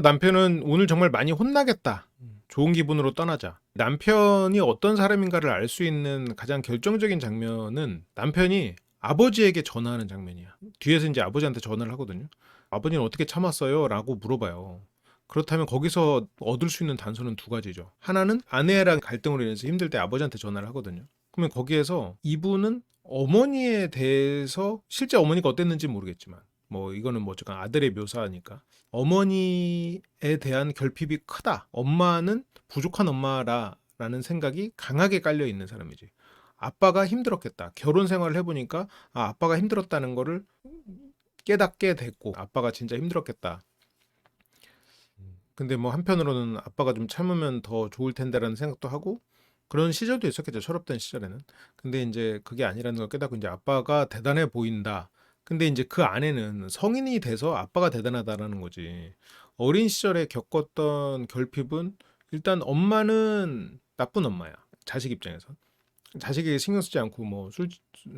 남편은 오늘 정말 많이 혼나겠다. 좋은 기분으로 떠나자. 남편이 어떤 사람인가를 알 수 있는 가장 결정적인 장면은 남편이 아버지에게 전화하는 장면이야. 뒤에서 이제 아버지한테 전화를 하거든요. 아버지는 어떻게 참았어요? 라고 물어봐요. 그렇다면 거기서 얻을 수 있는 단서는 두 가지죠. 하나는 아내랑 갈등으로 인해서 힘들 때 아버지한테 전화를 하거든요. 그러면 거기에서 이분은 어머니에 대해서 실제 어머니가 어땠는지 모르겠지만 뭐 이거는 뭐 어쨌건 아들의 묘사니까 어머니에 대한 결핍이 크다. 엄마는 부족한 엄마라는 생각이 강하게 깔려 있는 사람이지. 아빠가 힘들었겠다. 결혼 생활을 해보니까 아빠가 힘들었다는 거를 깨닫게 됐고 아빠가 진짜 힘들었겠다. 근데 뭐 한편으로는 아빠가 좀 참으면 더 좋을 텐데라는 생각도 하고 그런 시절도 있었겠죠. 철없던 시절에는. 근데 이제 그게 아니라는 걸 깨닫고 이제 아빠가 대단해 보인다. 근데 이제 그 안에는 성인이 돼서 아빠가 대단하다라는 거지. 어린 시절에 겪었던 결핍은 일단 엄마는 나쁜 엄마야. 자식 입장에서. 자식에게 신경 쓰지 않고 뭐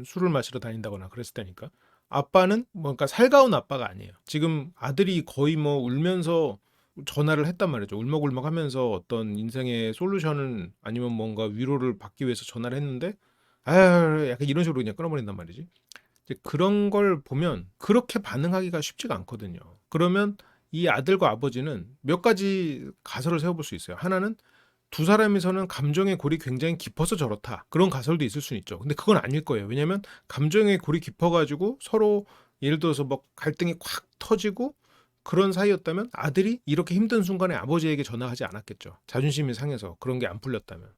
술을 마시러 다닌다거나 그랬을 때니까. 아빠는 뭔가 살가운 아빠가 아니에요. 지금 아들이 거의 뭐 울면서 전화를 했단 말이죠. 울먹울먹 하면서 어떤 인생의 솔루션을 아니면 뭔가 위로를 받기 위해서 전화를 했는데 약간 이런 식으로 그냥 끊어버린단 말이지. 이제 그런 걸 보면 그렇게 반응하기가 쉽지가 않거든요. 그러면 이 아들과 아버지는 몇 가지 가설을 세워볼 수 있어요. 하나는 두 사람이서는 감정의 골이 굉장히 깊어서 저렇다. 그런 가설도 있을 수는 있죠. 근데 그건 아닐 거예요. 왜냐면 감정의 골이 깊어가지고 서로 예를 들어서 뭐 갈등이 콱 터지고 그런 사이였다면 아들이 이렇게 힘든 순간에 아버지에게 전화하지 않았겠죠. 자존심이 상해서 그런 게 안 풀렸다면.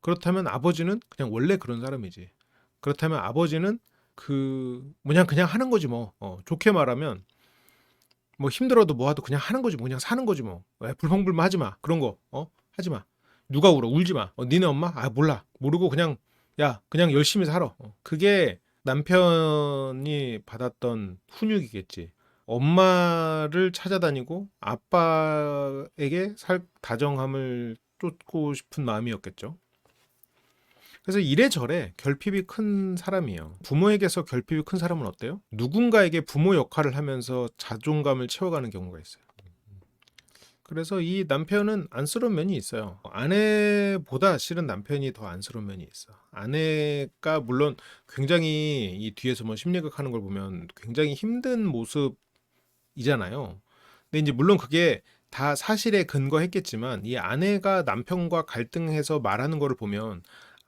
그렇다면 아버지는 그냥 원래 그런 사람이지. 그렇다면 아버지는 그 뭐냐 그냥 하는 거지 뭐. 좋게 말하면 뭐 힘들어도 뭐하도 그냥 하는 거지 뭐 그냥 사는 거지 뭐. 왜 불평불만 하지 마. 그런 거 하지 마. 누가 울어 울지 마. 니네 엄마 몰라 모르고 그냥 야 그냥 열심히 살아. 그게 남편이 받았던 훈육이겠지. 엄마를 찾아다니고 아빠에게 다정함을 쫓고 싶은 마음이었겠죠. 그래서 이래저래 결핍이 큰 사람이에요. 부모에게서 결핍이 큰 사람은 어때요? 누군가에게 부모 역할을 하면서 자존감을 채워가는 경우가 있어요. 그래서 이 남편은 안쓰러운 면이 있어요. 아내보다 실은 남편이 더 안쓰러운 면이 있어. 아내가 물론 굉장히 이 뒤에서 뭐 심리학 하는 걸 보면 굉장히 힘든 모습이잖아요. 근데 이제 물론 그게 다 사실에 근거했겠지만 이 아내가 남편과 갈등해서 말하는 거를 보면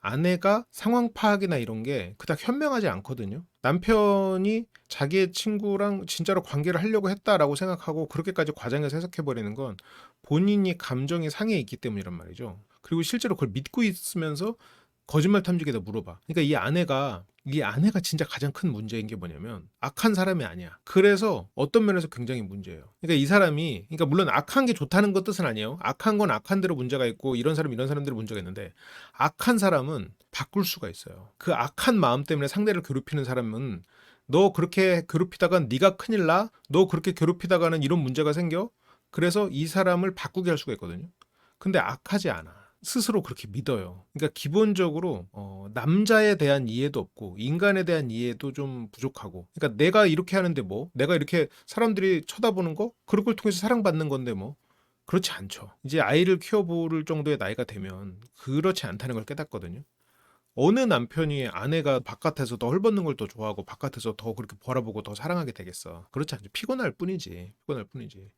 아내가 상황 파악이나 이런 게 그닥 현명하지 않거든요. 남편이 자기의 친구랑 진짜로 관계를 하려고 했다라고 생각하고 그렇게까지 과장해서 해석해 버리는 건 본인이 감정이 상해 있기 때문이란 말이죠. 그리고 실제로 그걸 믿고 있으면서 거짓말 탐지기에다 물어봐. 그러니까 이 아내가 진짜 가장 큰 문제인 게 뭐냐면 악한 사람이 아니야. 그래서 어떤 면에서 굉장히 문제예요. 그러니까 이 사람이 그러니까 물론 악한 게 좋다는 것 뜻은 아니에요. 악한 건 악한 대로 문제가 있고 이런 사람들은 문제가 있는데 악한 사람은 바꿀 수가 있어요. 그 악한 마음 때문에 상대를 괴롭히는 사람은 너 그렇게 괴롭히다가 네가 큰일 나. 너 그렇게 괴롭히다가는 이런 문제가 생겨. 그래서 이 사람을 바꾸게 할 수가 있거든요. 근데 악하지 않아. 스스로 그렇게 믿어요. 그러니까 기본적으로 남자에 대한 이해도 없고 인간에 대한 이해도 좀 부족하고. 그러니까 내가 이렇게 하는데 뭐, 내가 이렇게 사람들이 쳐다보는 거, 그런 걸 통해서 사랑받는 건데 뭐, 그렇지 않죠. 이제 아이를 키워볼 정도의 나이가 되면 그렇지 않다는 걸 깨닫거든요. 어느 남편이 아내가 바깥에서 더 헐벗는 걸 더 좋아하고 바깥에서 더 그렇게 바라보고 더 사랑하게 되겠어. 그렇지 않죠. 피곤할 뿐이지. 피곤할 뿐이지.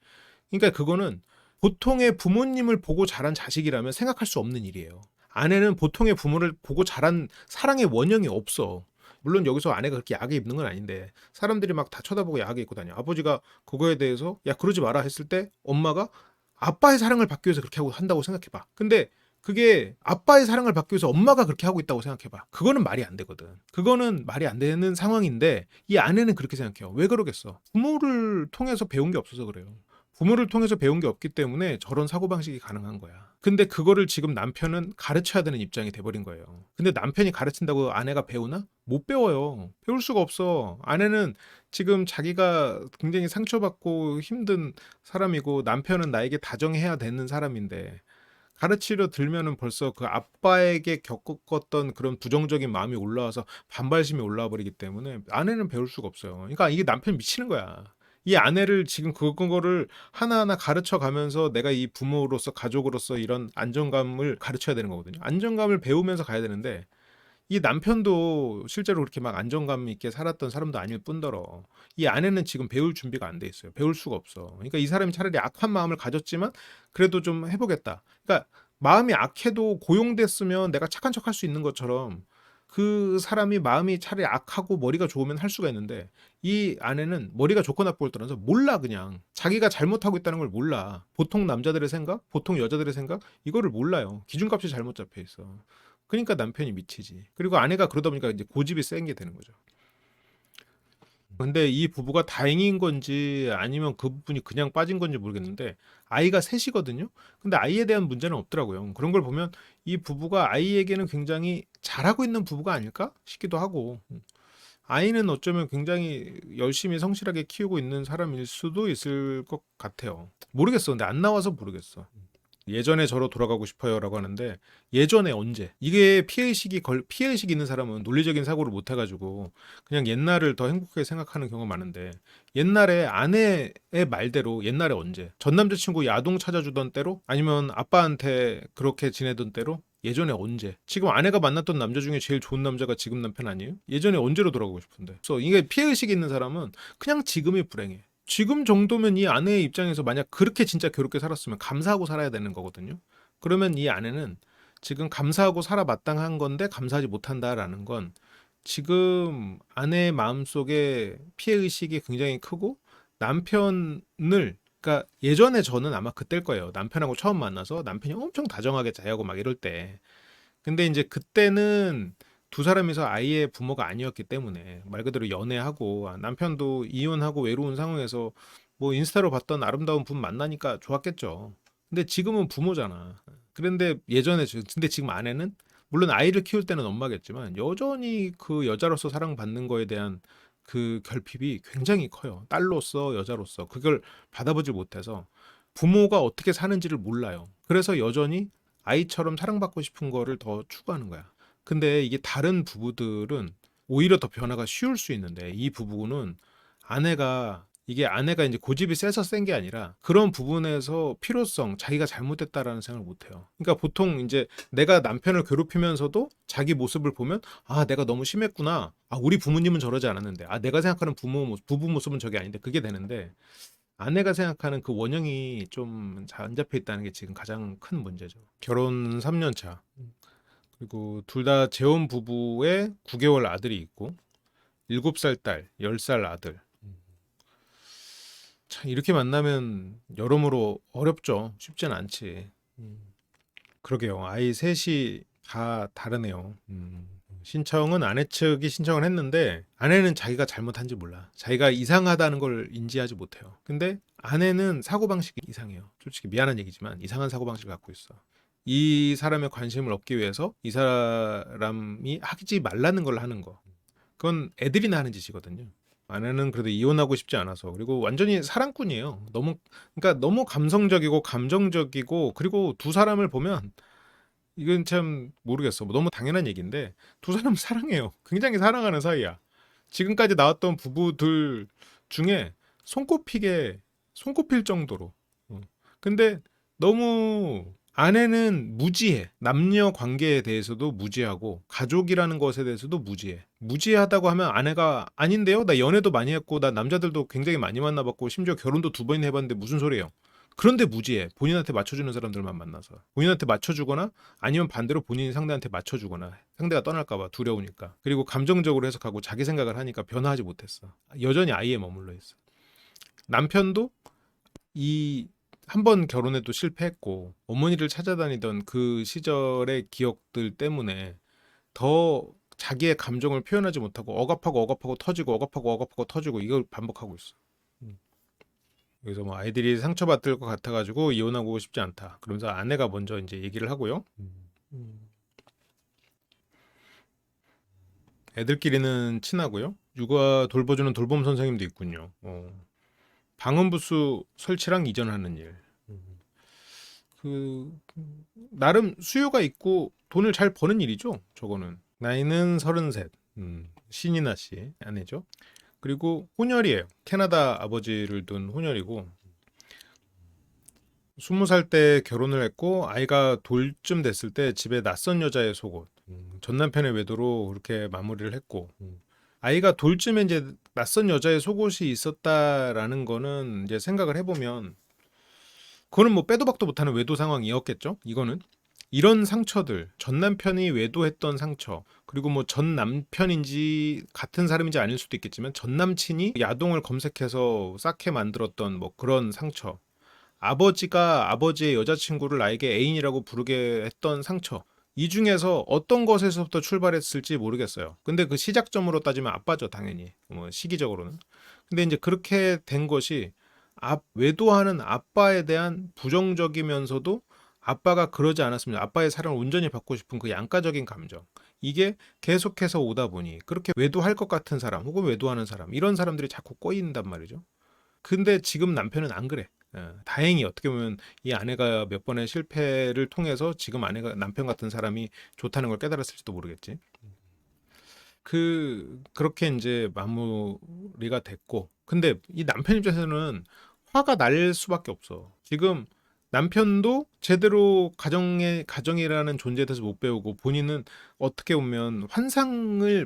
그러니까 그거는 보통의 부모님을 보고 자란 자식이라면 생각할 수 없는 일이에요. 아내는 보통의 부모를 보고 자란 사랑의 원형이 없어. 물론 여기서 아내가 그렇게 야하게 입는 건 아닌데 사람들이 막 다 쳐다보고 야하게 입고 다녀. 아버지가 그거에 대해서 야 그러지 마라 했을 때 엄마가 아빠의 사랑을 받기 위해서 그렇게 하고 한다고 생각해봐. 근데 그게 아빠의 사랑을 받기 위해서 엄마가 그렇게 하고 있다고 생각해봐. 그거는 말이 안 되거든. 그거는 말이 안 되는 상황인데 이 아내는 그렇게 생각해요. 왜 그러겠어? 부모를 통해서 배운 게 없어서 그래요. 부모를 통해서 배운 게 없기 때문에 저런 사고방식이 가능한 거야. 근데 그거를 지금 남편은 가르쳐야 되는 입장이 돼버린 거예요. 근데 남편이 가르친다고 아내가 배우나? 못 배워요. 배울 수가 없어. 아내는 지금 자기가 굉장히 상처받고 힘든 사람이고 남편은 나에게 다정해야 되는 사람인데 가르치려 들면은 벌써 그 아빠에게 겪었던 그런 부정적인 마음이 올라와서 반발심이 올라와 버리기 때문에 아내는 배울 수가 없어요. 그러니까 이게 남편 미치는 거야. 이 아내를 지금 그거를 하나하나 가르쳐 가면서 내가 이 부모로서 가족으로서 이런 안정감을 가르쳐야 되는 거거든요. 안정감을 배우면서 가야 되는데 이 남편도 실제로 그렇게 막 안정감 있게 살았던 사람도 아닐 뿐더러 이 아내는 지금 배울 준비가 안 돼 있어요. 배울 수가 없어. 그러니까 이 사람이 차라리 악한 마음을 가졌지만 그래도 좀 해보겠다. 그러니까 마음이 악해도 고용됐으면 내가 착한 척 할 수 있는 것처럼 그 사람이 마음이 차라리 악하고 머리가 좋으면 할 수가 있는데 이 아내는 머리가 좋고 나쁘고를 떠나서 몰라. 그냥 자기가 잘못하고 있다는 걸 몰라. 보통 남자들의 생각, 보통 여자들의 생각 이거를 몰라요. 기준값이 잘못 잡혀 있어. 그러니까 남편이 미치지. 그리고 아내가 그러다 보니까 이제 고집이 센 게 되는 거죠. 근데 이 부부가 다행인 건지 아니면 그 부분이 그냥 빠진 건지 모르겠는데 아이가 셋이거든요. 근데 아이에 대한 문제는 없더라고요. 그런 걸 보면 이 부부가 아이에게는 굉장히 잘하고 있는 부부가 아닐까 싶기도 하고 아이는 어쩌면 굉장히 열심히 성실하게 키우고 있는 사람일 수도 있을 것 같아요. 모르겠어. 근데 안 나와서 모르겠어. 예전에 저로 돌아가고 싶어요라고 하는데 예전에 언제? 이게 피해의식이 있는 사람은 논리적인 사고를 못 해가지고 그냥 옛날을 더 행복하게 생각하는 경우가 많은데 옛날에 아내의 말대로 옛날에 언제? 전 남자친구 야동 찾아주던 때로 아니면 아빠한테 그렇게 지내던 때로 예전에 언제? 지금 아내가 만났던 남자 중에 제일 좋은 남자가 지금 남편 아니에요? 예전에 언제로 돌아가고 싶은데. 그래서 이게 피해의식이 있는 사람은 그냥 지금이 불행해. 지금 정도면 이 아내의 입장에서 만약 그렇게 진짜 괴롭게 살았으면 감사하고 살아야 되는 거거든요. 그러면 이 아내는 지금 감사하고 살아 마땅한 건데 감사하지 못한다라는 건 지금 아내의 마음속에 피해 의식이 굉장히 크고 남편을 그러니까 예전에 저는 아마 그때일 거예요. 남편하고 처음 만나서 남편이 엄청 다정하게 자하고 막 이럴 때 근데 이제 그때는 두 사람이서 아이의 부모가 아니었기 때문에 말 그대로 연애하고 남편도 이혼하고 외로운 상황에서 뭐 인스타로 봤던 아름다운 분 만나니까 좋았겠죠. 근데 지금은 부모잖아. 그런데 근데 지금 아내는 물론 아이를 키울 때는 엄마겠지만 여전히 그 여자로서 사랑받는 거에 대한 그 결핍이 굉장히 커요. 딸로서 여자로서 그걸 받아보지 못해서 부모가 어떻게 사는지를 몰라요. 그래서 여전히 아이처럼 사랑받고 싶은 거를 더 추구하는 거야. 근데 이게 다른 부부들은 오히려 더 변화가 쉬울 수 있는데 이 부부는 아내가 이제 고집이 세서 센 게 아니라 그런 부분에서 필요성, 자기가 잘못했다라는 생각을 못 해요. 그러니까 보통 이제 내가 남편을 괴롭히면서도 자기 모습을 보면 아, 내가 너무 심했구나. 아, 우리 부모님은 저러지 않았는데. 아, 내가 생각하는 부부 모습은 저게 아닌데. 그게 되는데 아내가 생각하는 그 원형이 좀 안 잡혀 있다는 게 지금 가장 큰 문제죠. 결혼 3년 차. 그리고 둘 다 재혼 부부의 9개월 아들이 있고 7살 딸, 10살 아들. 참 이렇게 만나면 여러모로 어렵죠. 쉽진 않지. 그러게요. 아이 셋이 다 다르네요. 신청은 아내 측이 신청을 했는데 아내는 자기가 잘못한지 몰라. 자기가 이상하다는 걸 인지하지 못해요. 근데 아내는 사고방식이 이상해요. 솔직히 미안한 얘기지만 이상한 사고방식을 갖고 있어. 이 사람의 관심을 얻기 위해서 이 사람이 하지 말라는 걸 하는 거. 그건 애들이나 하는 짓이거든요. 아내는 그래도 이혼하고 싶지 않아서 그리고 완전히 사랑꾼이에요. 그러니까 너무 감성적이고 감정적이고 그리고 두 사람을 보면 이건 참 모르겠어. 뭐 너무 당연한 얘기인데 두 사람 사랑해요. 굉장히 사랑하는 사이야. 지금까지 나왔던 부부들 중에 손꼽힐 정도로. 근데 너무 아내는 무지해. 남녀 관계에 대해서도 무지하고 가족이라는 것에 대해서도 무지해. 무지하다고 하면 아내가 아닌데요? 나 연애도 많이 했고 나 남자들도 굉장히 많이 만나봤고 심지어 결혼도 2번이나 해봤는데 무슨 소리예요? 그런데 무지해. 본인한테 맞춰주는 사람들만 만나서. 본인한테 맞춰주거나 아니면 반대로 본인이 상대한테 맞춰주거나 상대가 떠날까봐 두려우니까. 그리고 감정적으로 해석하고 자기 생각을 하니까 변화하지 못했어. 여전히 아이에 머물러 있어. 남편도 이 한 번 결혼해도 실패했고 어머니를 찾아다니던 그 시절의 기억들 때문에 더 자기의 감정을 표현하지 못하고 억압하고 터지고 억압하고 터지고 이걸 반복하고 있어. 음. 그래서 뭐 아이들이 상처받을 것 같아가지고 이혼하고 싶지 않다. 그러면서 아내가 먼저 이제 얘기를 하고요. 음. 애들끼리는 친하고요. 육아 돌봐주는 돌봄 선생님도 있군요. 방음 부스 설치랑 이전하는 일. 그 나름 수요가 있고 돈을 잘 버는 일이죠. 저거는 나이는 33. 신이나 씨 아내죠. 그리고 혼혈이에요. 캐나다 아버지를 둔 혼혈이고 20살 때 결혼을 했고 아이가 돌쯤 됐을 때 집에 낯선 여자의 속옷, 전 남편의 외도로 그렇게 마무리를 했고 아이가 돌쯤에 이제 낯선 여자의 속옷이 있었다라는 거는 이제 생각을 해보면 그거는 뭐 빼도 박도 못하는 외도 상황이었겠죠. 이거는 이런 상처들, 전 남편이 외도했던 상처, 그리고 뭐 전 남편인지 같은 사람인지 아닐 수도 있겠지만 전 남친이 야동을 검색해서 쌓게 만들었던 뭐 그런 상처, 아버지가 아버지의 여자친구를 나에게 애인이라고 부르게 했던 상처. 이 중에서 어떤 것에서부터 출발했을지 모르겠어요. 근데 그 시작점으로 따지면 아빠죠, 당연히. 뭐 시기적으로는. 근데 이제 그렇게 된 것이 외도하는 아빠에 대한 부정적이면서도 아빠가 그러지 않았으면 아빠의 사랑을 온전히 받고 싶은 그 양가적인 감정. 이게 계속해서 오다 보니 그렇게 외도할 것 같은 사람 혹은 외도하는 사람 이런 사람들이 자꾸 꼬인단 말이죠. 근데 지금 남편은 안 그래. 다행히 어떻게 보면 이 아내가 몇 번의 실패를 통해서 지금 아내가 남편 같은 사람이 좋다는 걸 깨달았을지도 모르겠지. 그렇게 이제 마무리가 됐고 근데 이 남편 입장에서는 화가 날 수밖에 없어. 지금 남편도 제대로 가정이라는 존재에 대해서 못 배우고 본인은 어떻게 보면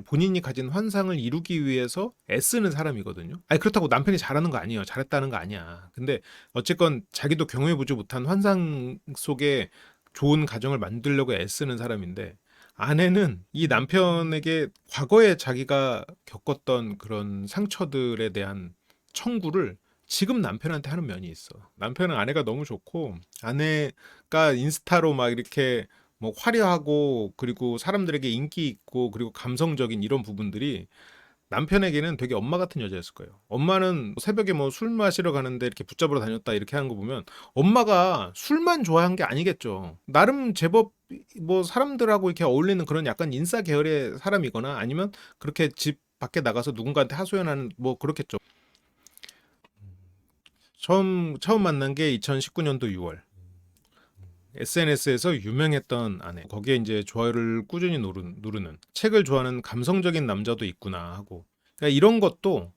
본인이 가진 환상을 이루기 위해서 애쓰는 사람이거든요. 아니 그렇다고 남편이 잘하는 거 아니에요. 잘했다는 거 아니야. 근데 어쨌건 자기도 경험해보지 못한 환상 속에 좋은 가정을 만들려고 애쓰는 사람인데 아내는 이 남편에게 과거에 자기가 겪었던 그런 상처들에 대한 청구를 지금 남편한테 하는 면이 있어. 남편은 아내가 너무 좋고 아내가 인스타로 막 이렇게 뭐 화려하고 그리고 사람들에게 인기 있고 그리고 감성적인 이런 부분들이 남편에게는 되게 엄마 같은 여자였을 거예요. 엄마는 새벽에 뭐 술 마시러 가는데 이렇게 붙잡으러 다녔다 이렇게 하는 거 보면 엄마가 술만 좋아한 게 아니겠죠. 나름 제법 뭐 사람들하고 이렇게 어울리는 그런 약간 인싸 계열의 사람이거나 아니면 그렇게 집 밖에 나가서 누군가한테 하소연하는 뭐 그렇겠죠. 처음 만난 게 2019년도 6월. SNS에서 유명했던 아내. 거기에 이제 좋아요를 꾸준히 누르는 책을 좋아하는 감성적인 남자도 있구나 하고. 그러니까 이런 것도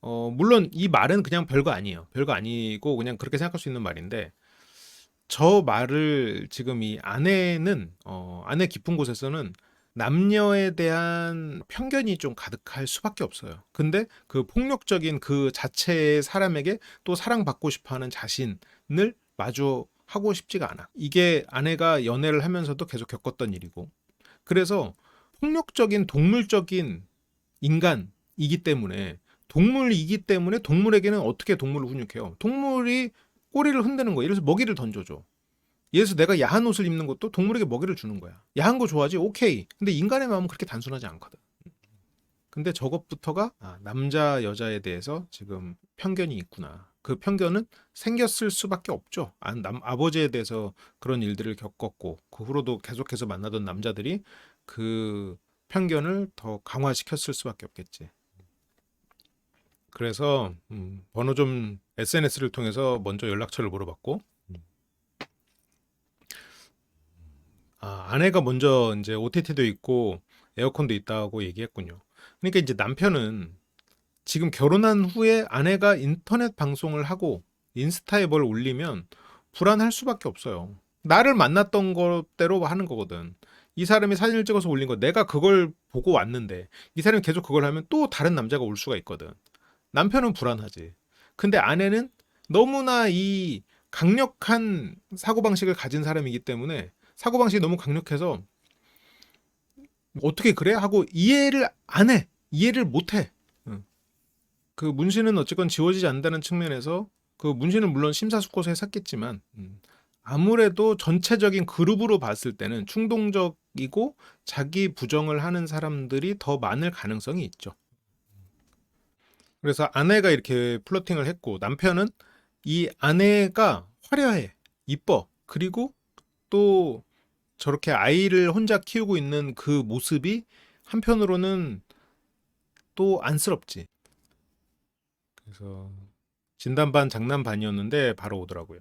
물론 이 말은 그냥 별거 아니에요. 별거 아니고 그냥 그렇게 생각할 수 있는 말인데 저 말을 지금 이 아내 깊은 곳에서는 남녀에 대한 편견이 좀 가득할 수밖에 없어요. 근데 그 폭력적인 그 자체의 사람에게 또 사랑받고 싶어 하는 자신을 마주하고 싶지가 않아. 이게 아내가 연애를 하면서도 계속 겪었던 일이고. 그래서 폭력적인 동물적인 인간이기 때문에 동물이기 때문에 동물에게는 어떻게 동물을 훈육해요? 동물이 꼬리를 흔드는 거예요. 예를 들어서 먹이를 던져줘. 예를 들어서 내가 야한 옷을 입는 것도 동물에게 먹이를 주는 거야. 야한 거 좋아하지? 오케이. 근데 인간의 마음은 그렇게 단순하지 않거든. 근데 저것부터가 남자 여자에 대해서 지금 편견이 있구나. 그 편견은 생겼을 수밖에 없죠. 아버지에 대해서 그런 일들을 겪었고 그 후로도 계속해서 만나던 남자들이 그 편견을 더 강화시켰을 수밖에 없겠지. 그래서 번호 좀 SNS를 통해서 먼저 연락처를 물어봤고 아내가 먼저 이제 OTT도 있고 에어컨도 있다고 얘기했군요. 그러니까 이제 남편은 지금 결혼한 후에 아내가 인터넷 방송을 하고 인스타에 뭘 올리면 불안할 수밖에 없어요. 나를 만났던 것대로 하는 거거든. 이 사람이 사진을 찍어서 올린 거 내가 그걸 보고 왔는데 이 사람이 계속 그걸 하면 또 다른 남자가 올 수가 있거든. 남편은 불안하지. 근데 아내는 너무나 이 강력한 사고방식을 가진 사람이기 때문에 사고방식이 너무 강력해서 어떻게 그래? 하고 이해를 안 해. 이해를 못 해. 응. 그 문신은 어쨌건 지워지지 않는다는 측면에서 그 문신은 물론 심사숙고서 했었겠지만 아무래도 전체적인 그룹으로 봤을 때는 충동적이고 자기 부정을 하는 사람들이 더 많을 가능성이 있죠. 그래서 아내가 이렇게 플러팅을 했고 남편은 이 아내가 화려해, 이뻐. 그리고 또 저렇게 아이를 혼자 키우고 있는 그 모습이 한편으로는 또 안쓰럽지. 그래서 진단 반 장난 반이었는데 바로 오더라고요.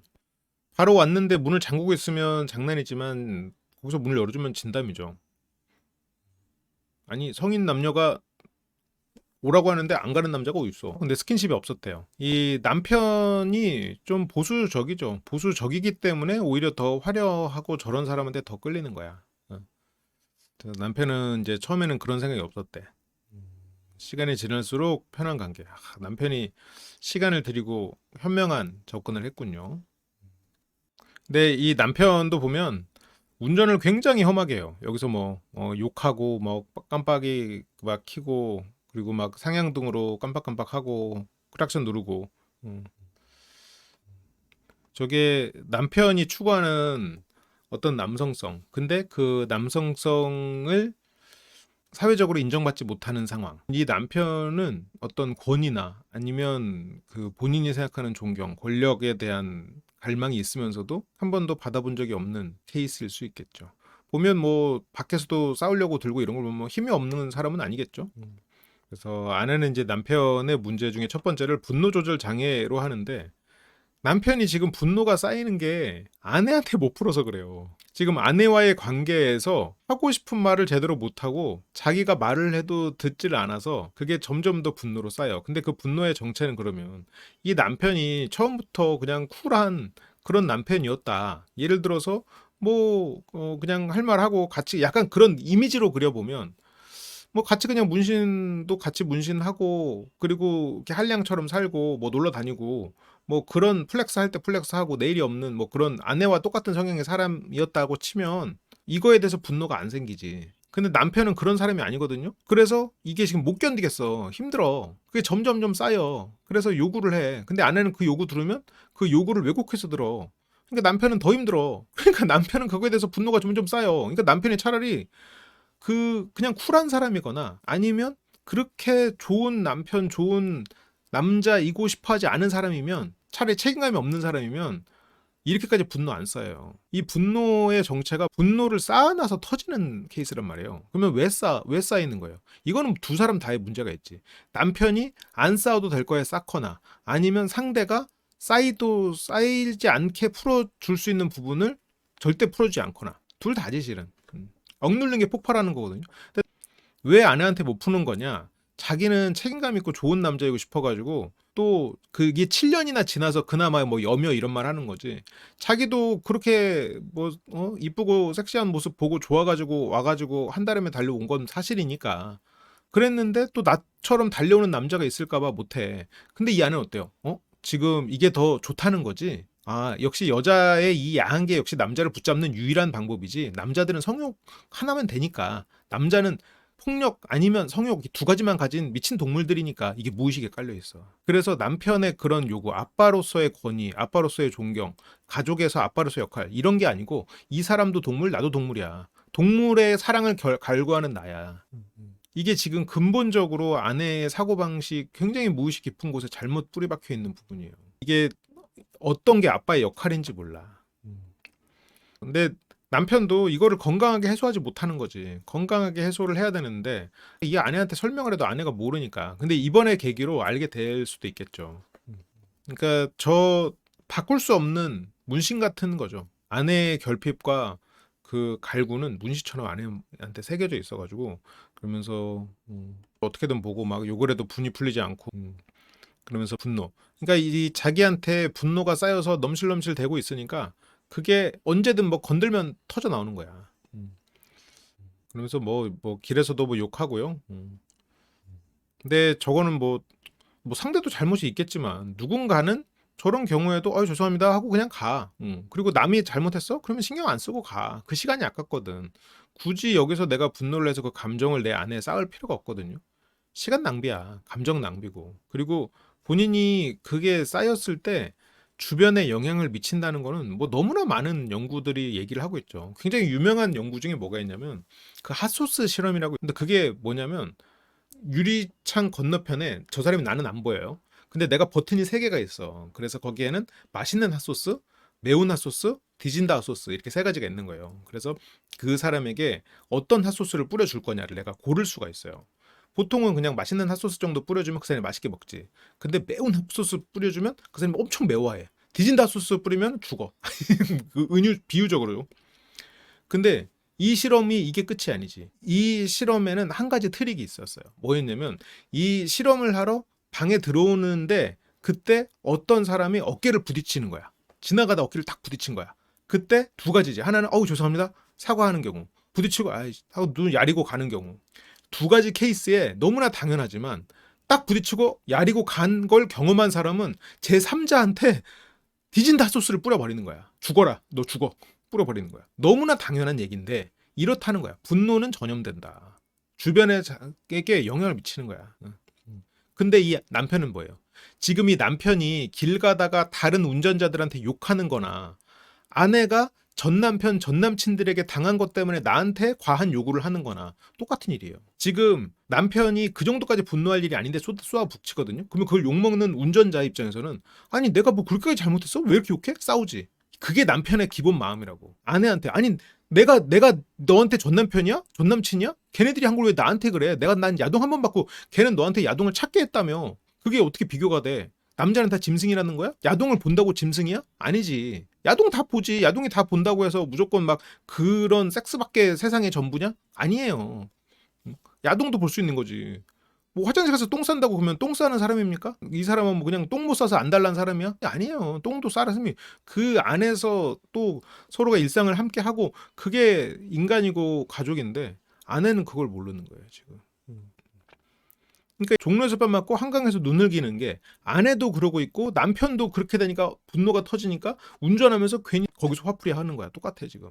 바로 왔는데 문을 잠그고 있으면 장난이지만 거기서 문을 열어주면 진담이죠. 아니 성인 남녀가 오라고 하는데 안 가는 남자가 어디 있어. 근데 스킨십이 없었대요. 이 남편이 좀 보수적이죠. 보수적이기 때문에 오히려 더 화려하고 저런 사람한테 더 끌리는 거야. 어. 그래서 남편은 이제 처음에는 그런 생각이 없었대. 시간이 지날수록 편한 관계. 남편이 시간을 들이고 현명한 접근을 했군요. 근데 이 남편도 보면 운전을 굉장히 험하게 해요. 여기서 뭐 욕하고 뭐 깜빡이 막 켜고 그리고 막 상향등으로 깜빡깜빡하고 크락션 누르고. 음. 저게 남편이 추구하는 어떤 남성성. 근데 그 남성성을 사회적으로 인정받지 못하는 상황. 이 남편은 어떤 권위나 아니면 그 본인이 생각하는 존경, 권력에 대한 갈망이 있으면서도 한 번도 받아본 적이 없는 케이스일 수 있겠죠. 보면 뭐 밖에서도 싸우려고 들고 이런 걸 보면 뭐 힘이 없는 사람은 아니겠죠. 그래서 아내는 이제 남편의 문제 중에 첫 번째를 분노 조절 장애로 하는데, 남편이 지금 분노가 쌓이는 게 아내한테 못 풀어서 그래요. 지금 아내와의 관계에서 하고 싶은 말을 제대로 못하고 자기가 말을 해도 듣지를 않아서 그게 점점 더 분노로 쌓여. 근데 그 분노의 정체는 그러면 이 남편이 처음부터 그냥 쿨한 그런 남편이었다. 예를 들어서 뭐 그냥 할 말하고 같이 약간 그런 이미지로 그려보면 뭐 같이 그냥 문신도 같이 문신하고 그리고 이렇게 한량처럼 살고 뭐 놀러 다니고 뭐 그런 플렉스 할 때 플렉스하고 내일이 없는 뭐 그런 아내와 똑같은 성향의 사람이었다고 치면 이거에 대해서 분노가 안 생기지. 근데 남편은 그런 사람이 아니거든요. 그래서 이게 지금 못 견디겠어. 힘들어. 그게 점점점 쌓여. 그래서 요구를 해. 근데 아내는 그 요구 들으면 그 요구를 왜곡해서 들어. 그러니까 남편은 더 힘들어. 그러니까 남편은 그거에 대해서 분노가 점점 쌓여. 그러니까 남편이 차라리 그냥 쿨한 사람이거나 아니면 그렇게 좋은 남편, 좋은 남자이고 싶어 하지 않은 사람이면, 차라리 책임감이 없는 사람이면 이렇게까지 분노 안 쌓여요. 이 분노의 정체가 분노를 쌓아놔서 터지는 케이스란 말이에요. 그러면 왜 쌓이는 거예요? 이거는 두 사람 다의 문제가 있지. 남편이 안 싸워도 될 거에 쌓거나 아니면 상대가 쌓이도 쌓이지 않게 풀어줄 수 있는 부분을 절대 풀어주지 않거나, 둘 다지 실은. 억누르는 게 폭발하는 거거든요. 근데 왜 아내한테 못 푸는 거냐? 자기는 책임감 있고 좋은 남자이고 싶어가지고 또 그게 7년이나 지나서 그나마 뭐 여며 이런 말 하는 거지. 자기도 그렇게 뭐 이쁘고 섹시한 모습 보고 좋아가지고 와가지고 한 달에 달려온 건 사실이니까 그랬는데, 또 나처럼 달려오는 남자가 있을까봐 못해. 근데 이 아내는 어때요? 지금 이게 더 좋다는 거지. 아, 역시 여자의 이 야한 게 역시 남자를 붙잡는 유일한 방법이지. 남자들은 성욕 하나면 되니까. 남자는 폭력 아니면 성욕 두 가지만 가진 미친 동물들이니까 이게 무의식에 깔려 있어. 그래서 남편의 그런 요구, 아빠로서의 권위, 아빠로서의 존경, 가족에서 아빠로서의 역할 이런 게 아니고 이 사람도 동물, 나도 동물이야. 동물의 사랑을 갈구하는 나야. 이게 지금 근본적으로 아내의 사고방식 굉장히 무의식 깊은 곳에 잘못 뿌리박혀 있는 부분이에요. 이게 어떤 게 아빠의 역할인지 몰라. 근데 남편도 이거를 건강하게 해소하지 못하는 거지. 건강하게 해소를 해야 되는데 이게 아내한테 설명을 해도 아내가 모르니까. 근데 이번에 계기로 알게 될 수도 있겠죠. 그러니까 저 바꿀 수 없는 문신 같은 거죠. 아내의 결핍과 그 갈구는 문신처럼 아내한테 새겨져 있어가지고, 그러면서 어떻게든 보고 막 욕을 해도 분이 풀리지 않고, 그러면서 분노. 그러니까 이 자기한테 분노가 쌓여서 넘실넘실 되고 있으니까 그게 언제든 뭐 건들면 터져 나오는 거야. 그러면서 뭐 길에서도 뭐 욕하고요. 근데 저거는 뭐 상대도 잘못이 있겠지만 누군가는 저런 경우에도 죄송합니다 하고 그냥 가. 그리고 남이 잘못했어? 그러면 신경 안 쓰고 가. 그 시간이 아깝거든. 굳이 여기서 내가 분노를 해서 그 감정을 내 안에 쌓을 필요가 없거든요. 시간 낭비야. 감정 낭비고. 그리고 본인이 그게 쌓였을 때 주변에 영향을 미친다는 거는 뭐 너무나 많은 연구들이 얘기를 하고 있죠. 굉장히 유명한 연구 중에 뭐가 있냐면 그 핫소스 실험이라고. 근데 그게 뭐냐면 유리창 건너편에 저 사람이 나는 안 보여요. 근데 내가 버튼이 세 개가 있어. 그래서 거기에는 맛있는 핫소스, 매운 핫소스, 디진다 핫소스 이렇게 세 가지가 있는 거예요. 그래서 그 사람에게 어떤 핫소스를 뿌려줄 거냐를 내가 고를 수가 있어요. 보통은 그냥 맛있는 핫소스 정도 뿌려주면 그 사람이 맛있게 먹지. 근데 매운 핫소스 뿌려주면 그 사람이 엄청 매워해. 디진다 핫소스 뿌리면 죽어. 그 은유 비유적으로요. 근데 이 실험이 이게 끝이 아니지. 이 실험에는 한 가지 트릭이 있었어요. 뭐였냐면 이 실험을 하러 방에 들어오는데 그때 어떤 사람이 어깨를 부딪히는 거야. 지나가다 어깨를 딱 부딪힌 거야. 그때 두 가지지. 하나는 어우 죄송합니다. 사과하는 경우. 부딪히고 아이 하고 눈 야리고 가는 경우. 두 가지 케이스에 너무나 당연하지만 딱 부딪히고 야리고 간 걸 경험한 사람은 제3자한테 디진다 소스를 뿌려버리는 거야. 죽어라. 너 죽어. 뿌려버리는 거야. 너무나 당연한 얘기인데 이렇다는 거야. 분노는 전염된다. 주변에게 영향을 미치는 거야. 근데 이 남편은 뭐예요? 지금 이 남편이 길 가다가 다른 운전자들한테 욕하는 거나 아내가 전 남편, 전 남친들에게 당한 것 때문에 나한테 과한 요구를 하는 거나 똑같은 일이에요. 지금 남편이 그 정도까지 분노할 일이 아닌데 쏘아 붙이거든요. 그러면 그걸 욕먹는 운전자 입장에서는 아니 내가 뭐 그렇게 잘못했어? 왜 이렇게 욕해? 싸우지. 그게 남편의 기본 마음이라고. 아내한테 아니 내가 너한테 전 남편이야? 전 남친이야? 걔네들이 한 걸 왜 나한테 그래? 난 야동 한 번 받고 걔는 너한테 야동을 찾게 했다며. 그게 어떻게 비교가 돼? 남자는 다 짐승이라는 거야? 야동을 본다고 짐승이야? 아니지. 야동 다 보지. 야동이 다 본다고 해서 무조건 막 그런 섹스밖에 세상의 전부냐? 아니에요. 야동도 볼 수 있는 거지. 뭐 화장실 가서 똥 싼다고 그러면 똥 싸는 사람입니까? 이 사람은 뭐 그냥 똥 못 싸서 안 달란 사람이야? 아니에요. 똥도 싸는 사람이 그 안에서 또 서로가 일상을 함께 하고 그게 인간이고 가족인데 아내는 그걸 모르는 거예요, 지금. 그러니까 종로에서 밥 맞고 한강에서 눈을 기는 게 아내도 그러고 있고 남편도 그렇게 되니까 분노가 터지니까 운전하면서 괜히 거기서 화풀이 하는 거야. 똑같아, 지금.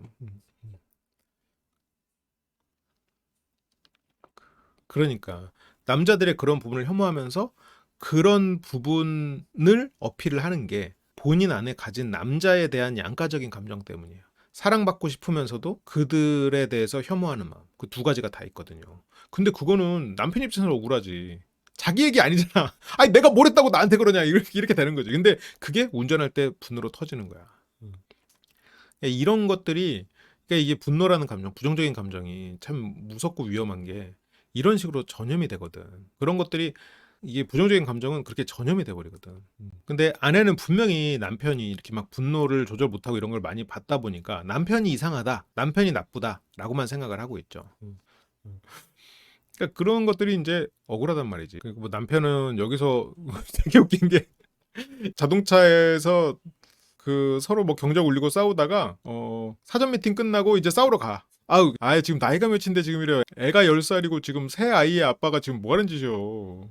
그러니까 남자들의 그런 부분을 혐오하면서 그런 부분을 어필을 하는 게 본인 안에 가진 남자에 대한 양가적인 감정 때문이에요. 사랑받고 싶으면서도 그들에 대해서 혐오하는 마음. 그 두 가지가 다 있거든요. 근데 그거는 남편 입장에서 억울하지. 자기 얘기 아니잖아. 아니 내가 뭘 했다고 나한테 그러냐 이렇게 되는 거지. 근데 그게 운전할 때 분으로 터지는 거야. 이런 것들이 그러니까 이게 분노라는 감정, 부정적인 감정이 참 무섭고 위험한 게 이런 식으로 전염이 되거든. 그런 것들이 이게 부정적인 감정은 그렇게 전염이 돼버리거든. 근데 아내는 분명히 남편이 이렇게 막 분노를 조절 못하고 이런 걸 많이 받다 보니까 남편이 이상하다, 남편이 나쁘다라고만 생각을 하고 있죠. 그러니까 그런 것들이 이제 억울하단 말이지. 그리고 뭐 남편은 여기서 되게 웃긴 게 자동차에서 그 서로 뭐 경적 울리고 싸우다가 사전 미팅 끝나고 이제 싸우러 가. 아우, 아예 지금 나이가 몇인데 지금 이래. 애가 10살이고 지금 새 아이의 아빠가 지금 뭐 하는 짓이요.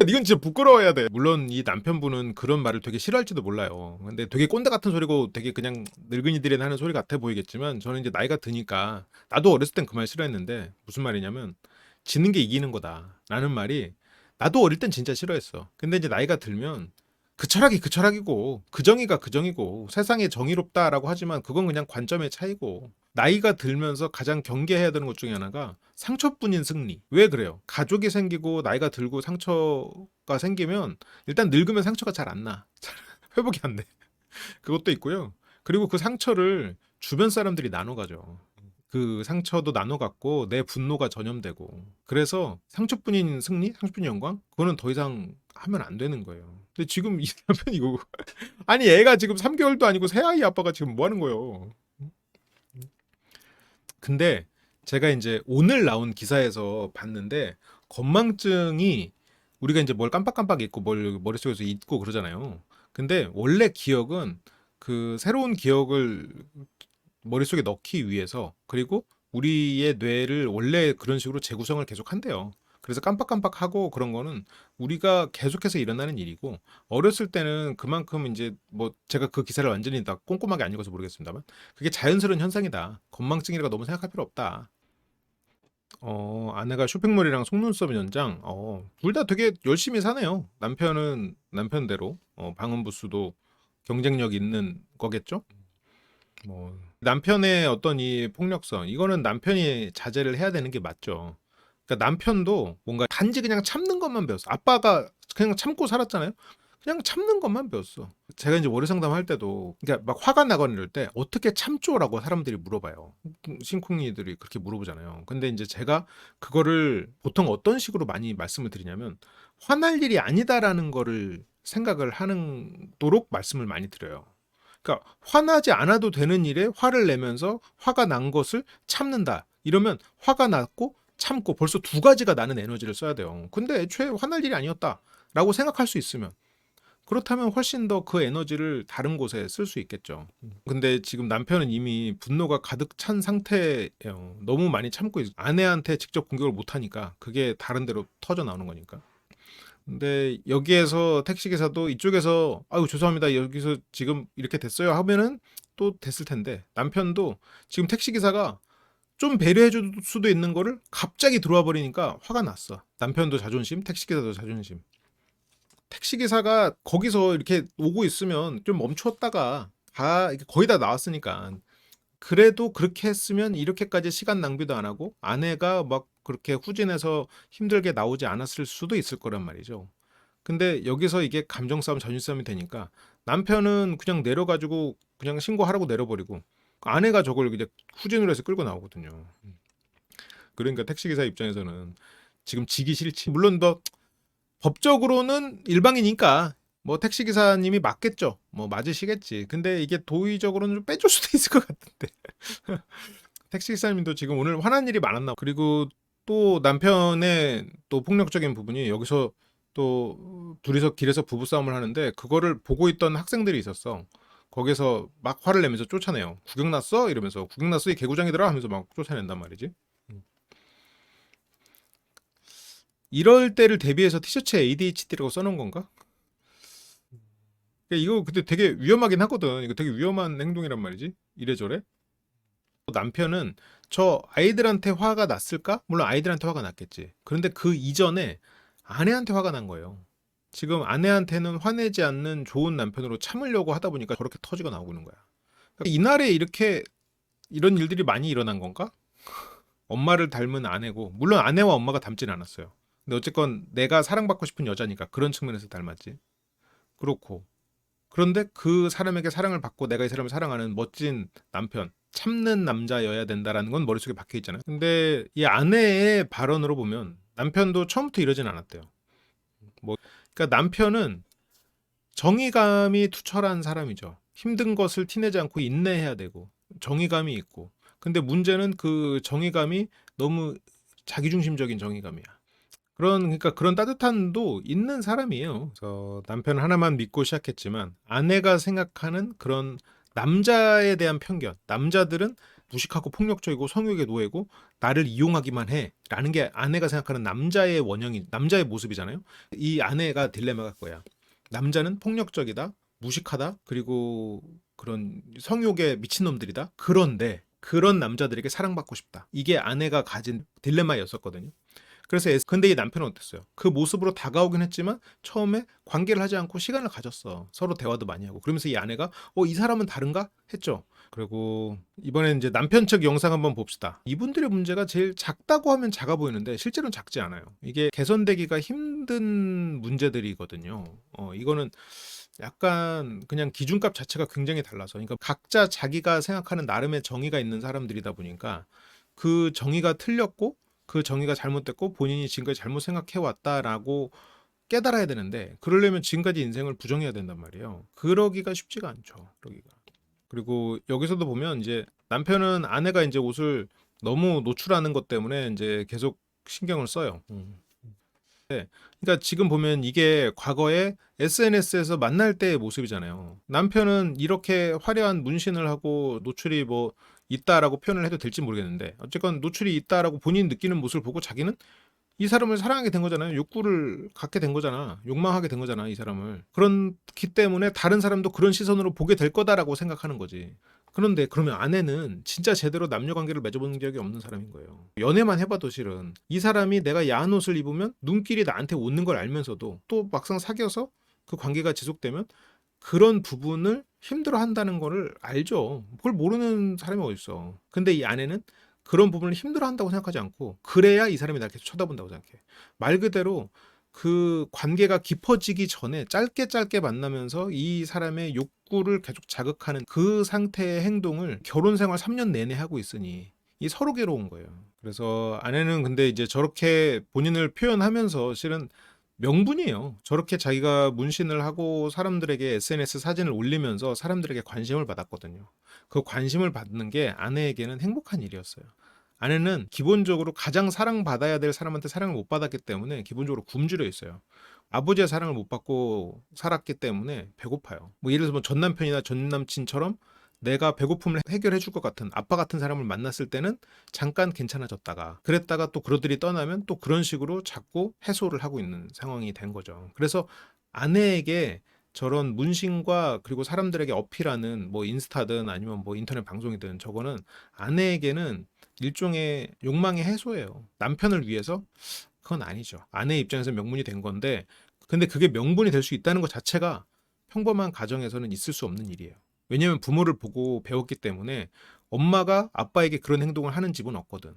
이건 진짜 부끄러워야 돼. 물론 이 남편분은 그런 말을 되게 싫어할지도 몰라요. 근데 되게 꼰대 같은 소리고 되게 그냥 늙은이들이 하는 소리 같아 보이겠지만 저는 이제 나이가 드니까 나도 어렸을 땐 그 말 싫어했는데 무슨 말이냐면 지는 게 이기는 거다. 라는 말이 나도 어릴 땐 진짜 싫어했어. 근데 이제 나이가 들면 그 철학이 그 철학이고 그 정의가 그 정의고 세상이 정의롭다라고 하지만 그건 그냥 관점의 차이고 나이가 들면서 가장 경계해야 되는 것 중에 하나가 상처뿐인 승리. 왜 그래요? 가족이 생기고 나이가 들고 상처가 생기면 일단 늙으면 상처가 잘 안 나. 회복이 안 돼. 그것도 있고요. 그리고 그 상처를 주변 사람들이 나눠 가져. 그 상처도 나눠 갖고 내 분노가 전염되고 그래서 상처뿐인 승리, 상처뿐인 영광 그거는 더 이상 하면 안 되는 거예요. 근데 지금 이 남편이 이거 아니 애가 지금 3개월도 아니고 새 아이 아빠가 지금 뭐 하는 거예요? 근데 제가 이제 오늘 나온 기사에서 봤는데 건망증이 우리가 이제 뭘 깜빡깜빡 잊고 뭘 머릿속에서 잊고 그러잖아요. 근데 원래 기억은 그 새로운 기억을 머릿속에 넣기 위해서 그리고 우리의 뇌를 원래 그런 식으로 재구성을 계속 한대요. 그래서 깜빡깜빡하고 그런 거는 우리가 계속해서 일어나는 일이고 어렸을 때는 그만큼 이제 뭐 제가 그 기사를 완전히 다 꼼꼼하게 안 읽어서 모르겠습니다만 그게 자연스러운 현상이다. 건망증이라고 너무 생각할 필요 없다. 아내가 쇼핑몰이랑 속눈썹 연장. 둘 다 되게 열심히 사네요. 남편은 남편대로 방음 부스도 경쟁력 있는 거겠죠? 뭐 남편의 어떤 이 폭력성 이거는 남편이 자제를 해야 되는 게 맞죠. 그러니까 남편도 뭔가 단지 그냥 참는 것만 배웠어. 아빠가 그냥 참고 살았잖아요. 그냥 참는 것만 배웠어. 제가 이제 월요 상담할 때도 그러니까 막 화가 나거나 이럴 때 어떻게 참죠라고 사람들이 물어봐요. 심쿵이들이 그렇게 물어보잖아요. 근데 이제 제가 그거를 보통 어떤 식으로 많이 말씀을 드리냐면 화날 일이 아니다라는 거를 생각을 하는 도록 말씀을 많이 드려요. 그러니까 화나지 않아도 되는 일에 화를 내면서 화가 난 것을 참는다. 이러면 화가 났고 참고 벌써 두 가지가 나는 에너지를 써야 돼요. 근데 애초에 화날 일이 아니었다라고 생각할 수 있으면 그렇다면 훨씬 더 그 에너지를 다른 곳에 쓸 수 있겠죠. 근데 지금 남편은 이미 분노가 가득 찬 상태예요. 너무 많이 참고 아내한테 직접 공격을 못 하니까 그게 다른 데로 터져 나오는 거니까. 근데 여기에서 택시기사도 이쪽에서 아유 죄송합니다 여기서 지금 이렇게 됐어요 하면은 또 됐을 텐데 남편도 지금 택시기사가 좀 배려해 줄 수도 있는 거를 갑자기 들어와 버리니까 화가 났어. 남편도 자존심, 택시기사도 자존심. 택시기사가 거기서 이렇게 오고 있으면 좀 멈췄다가 거의 다 나왔으니까 그래도 그렇게 했으면 이렇게까지 시간 낭비도 안 하고 아내가 막 그렇게 후진해서 힘들게 나오지 않았을 수도 있을 거란 말이죠. 근데 여기서 이게 감정 싸움, 자존심 싸움이 되니까 남편은 그냥 내려가지고 그냥 신고하라고 내려버리고 아내가 저걸 이제 후진으로 해서 끌고 나오거든요. 그러니까 택시기사 입장에서는 지금 지기 싫지. 물론 뭐 법적으로는 일방이니까 뭐 택시기사님이 맞겠죠. 뭐 맞으시겠지. 근데 이게 도의적으로는 좀 빼줄 수도 있을 것 같은데. 택시기사님도 지금 오늘 화난 일이 많았나. 그리고 또 남편의 또 폭력적인 부분이 여기서 또 둘이서 길에서 부부싸움을 하는데 그거를 보고 있던 학생들이 있었어. 거기서 막 화를 내면서 쫓아내요. 구경 났어? 이러면서 구경 났어? 이 개구장이더라? 하면서 막 쫓아낸단 말이지. 이럴 때를 대비해서 티셔츠에 ADHD라고 써놓은 건가? 이거 근데 되게 위험하긴 하거든. 이거 되게 위험한 행동이란 말이지. 이래저래. 남편은 저 아이들한테 화가 났을까? 물론 아이들한테 화가 났겠지. 그런데 그 이전에 아내한테 화가 난 거예요. 지금 아내한테는 화내지 않는 좋은 남편으로 참으려고 하다 보니까 저렇게 터지가 나오고 있는 거야. 그러니까 이날에 이렇게 이런 일들이 많이 일어난 건가? 엄마를 닮은 아내고 물론 아내와 엄마가 닮진 않았어요. 근데 어쨌건 내가 사랑받고 싶은 여자니까 그런 측면에서 닮았지. 그렇고 그런데 그 사람에게 사랑을 받고 내가 이 사람을 사랑하는 멋진 남편, 참는 남자여야 된다라는 건 머릿속에 박혀 있잖아요. 근데 이 아내의 발언으로 보면 남편도 처음부터 이러진 않았대요. 뭐 그러니까 남편은 정의감이 투철한 사람이죠. 힘든 것을 티내지 않고 인내해야 되고 정의감이 있고. 근데 문제는 그 정의감이 너무 자기중심적인 정의감이야. 그러니까 그런 따뜻함도 있는 사람이에요. 그래서 남편 하나만 믿고 시작했지만 아내가 생각하는 그런 남자에 대한 편견. 남자들은 무식하고 폭력적이고 성욕의 노예고 나를 이용하기만 해라는 게 아내가 생각하는 남자의 원형이 남자의 모습이잖아요. 이 아내가 딜레마가 거야. 남자는 폭력적이다, 무식하다, 그리고 그런 성욕에 미친놈들이다. 그런데 그런 남자들에게 사랑받고 싶다. 이게 아내가 가진 딜레마였었거든요. 그래서 근데 이 남편은 어땠어요? 그 모습으로 다가오긴 했지만 처음에 관계를 하지 않고 시간을 가졌어. 서로 대화도 많이 하고. 그러면서 이 아내가 이 사람은 다른가? 했죠. 그리고 이번엔 이제 남편 측 영상 한번 봅시다. 이분들의 문제가 제일 작다고 하면 작아 보이는데 실제로는 작지 않아요. 이게 개선되기가 힘든 문제들이거든요. 이거는 약간 그냥 기준값 자체가 굉장히 달라서 그러니까 각자 자기가 생각하는 나름의 정의가 있는 사람들이다 보니까 그 정의가 틀렸고 그 정의가 잘못됐고 본인이 지금까지 잘못 생각해 왔다라고 깨달아야 되는데 그러려면 지금까지 인생을 부정해야 된단 말이에요. 그러기가 쉽지가 않죠. 그러기가. 그리고 여기서도 보면 이제 남편은 아내가 이제 옷을 너무 노출하는 것 때문에 이제 계속 신경을 써요. 그러니까 지금 보면 이게 과거에 SNS에서 만날 때의 모습이잖아요. 남편은 이렇게 화려한 문신을 하고 노출이 뭐 있다라고 표현을 해도 될지 모르겠는데 어쨌건 노출이 있다라고 본인 느끼는 모습을 보고 자기는 이 사람을 사랑하게 된 거잖아요. 욕구를 갖게 된 거잖아. 욕망하게 된 거잖아, 이 사람을. 그렇기 때문에 다른 사람도 그런 시선으로 보게 될 거다라고 생각하는 거지. 그런데 그러면 아내는 진짜 제대로 남녀 관계를 맺어본 적이 없는 사람인 거예요. 연애만 해봐도 실은 이 사람이 내가 야한 옷을 입으면 눈길이 나한테 오는 걸 알면서도 또 막상 사귀어서 그 관계가 지속되면 그런 부분을 힘들어 한다는 거를 알죠. 그걸 모르는 사람이 어딨어. 근데 이 아내는 그런 부분을 힘들어 한다고 생각하지 않고 그래야 이 사람이 날 계속 쳐다본다고 생각해. 말 그대로 그 관계가 깊어지기 전에 짧게 만나면서 이 사람의 욕구를 계속 자극하는 그 상태의 행동을 결혼 생활 3년 내내 하고 있으니 이 서로 괴로운 거예요. 그래서 아내는 근데 이제 저렇게 본인을 표현하면서 실은 명분이에요. 저렇게 자기가 문신을 하고 사람들에게 SNS 사진을 올리면서 사람들에게 관심을 받았거든요. 그 관심을 받는 게 아내에게는 행복한 일이었어요. 아내는 기본적으로 가장 사랑받아야 될 사람한테 사랑을 못 받았기 때문에 기본적으로 굶주려 있어요. 아버지의 사랑을 못 받고 살았기 때문에 배고파요. 뭐 예를 들어서 뭐 전 남편이나 전 남친처럼 내가 배고픔을 해결해 줄 것 같은 아빠 같은 사람을 만났을 때는 잠깐 괜찮아졌다가 그랬다가 또 그러들이 떠나면 또 그런 식으로 자꾸 해소를 하고 있는 상황이 된 거죠. 그래서 아내에게 저런 문신과 그리고 사람들에게 어필하는 뭐 인스타든 아니면 뭐 인터넷 방송이든 저거는 아내에게는 일종의 욕망의 해소예요. 남편을 위해서 그건 아니죠. 아내 입장에서 명분이 된 건데 근데 그게 명분이 될 수 있다는 것 자체가 평범한 가정에서는 있을 수 없는 일이에요. 왜냐면 부모를 보고 배웠기 때문에 엄마가 아빠에게 그런 행동을 하는 집은 없거든.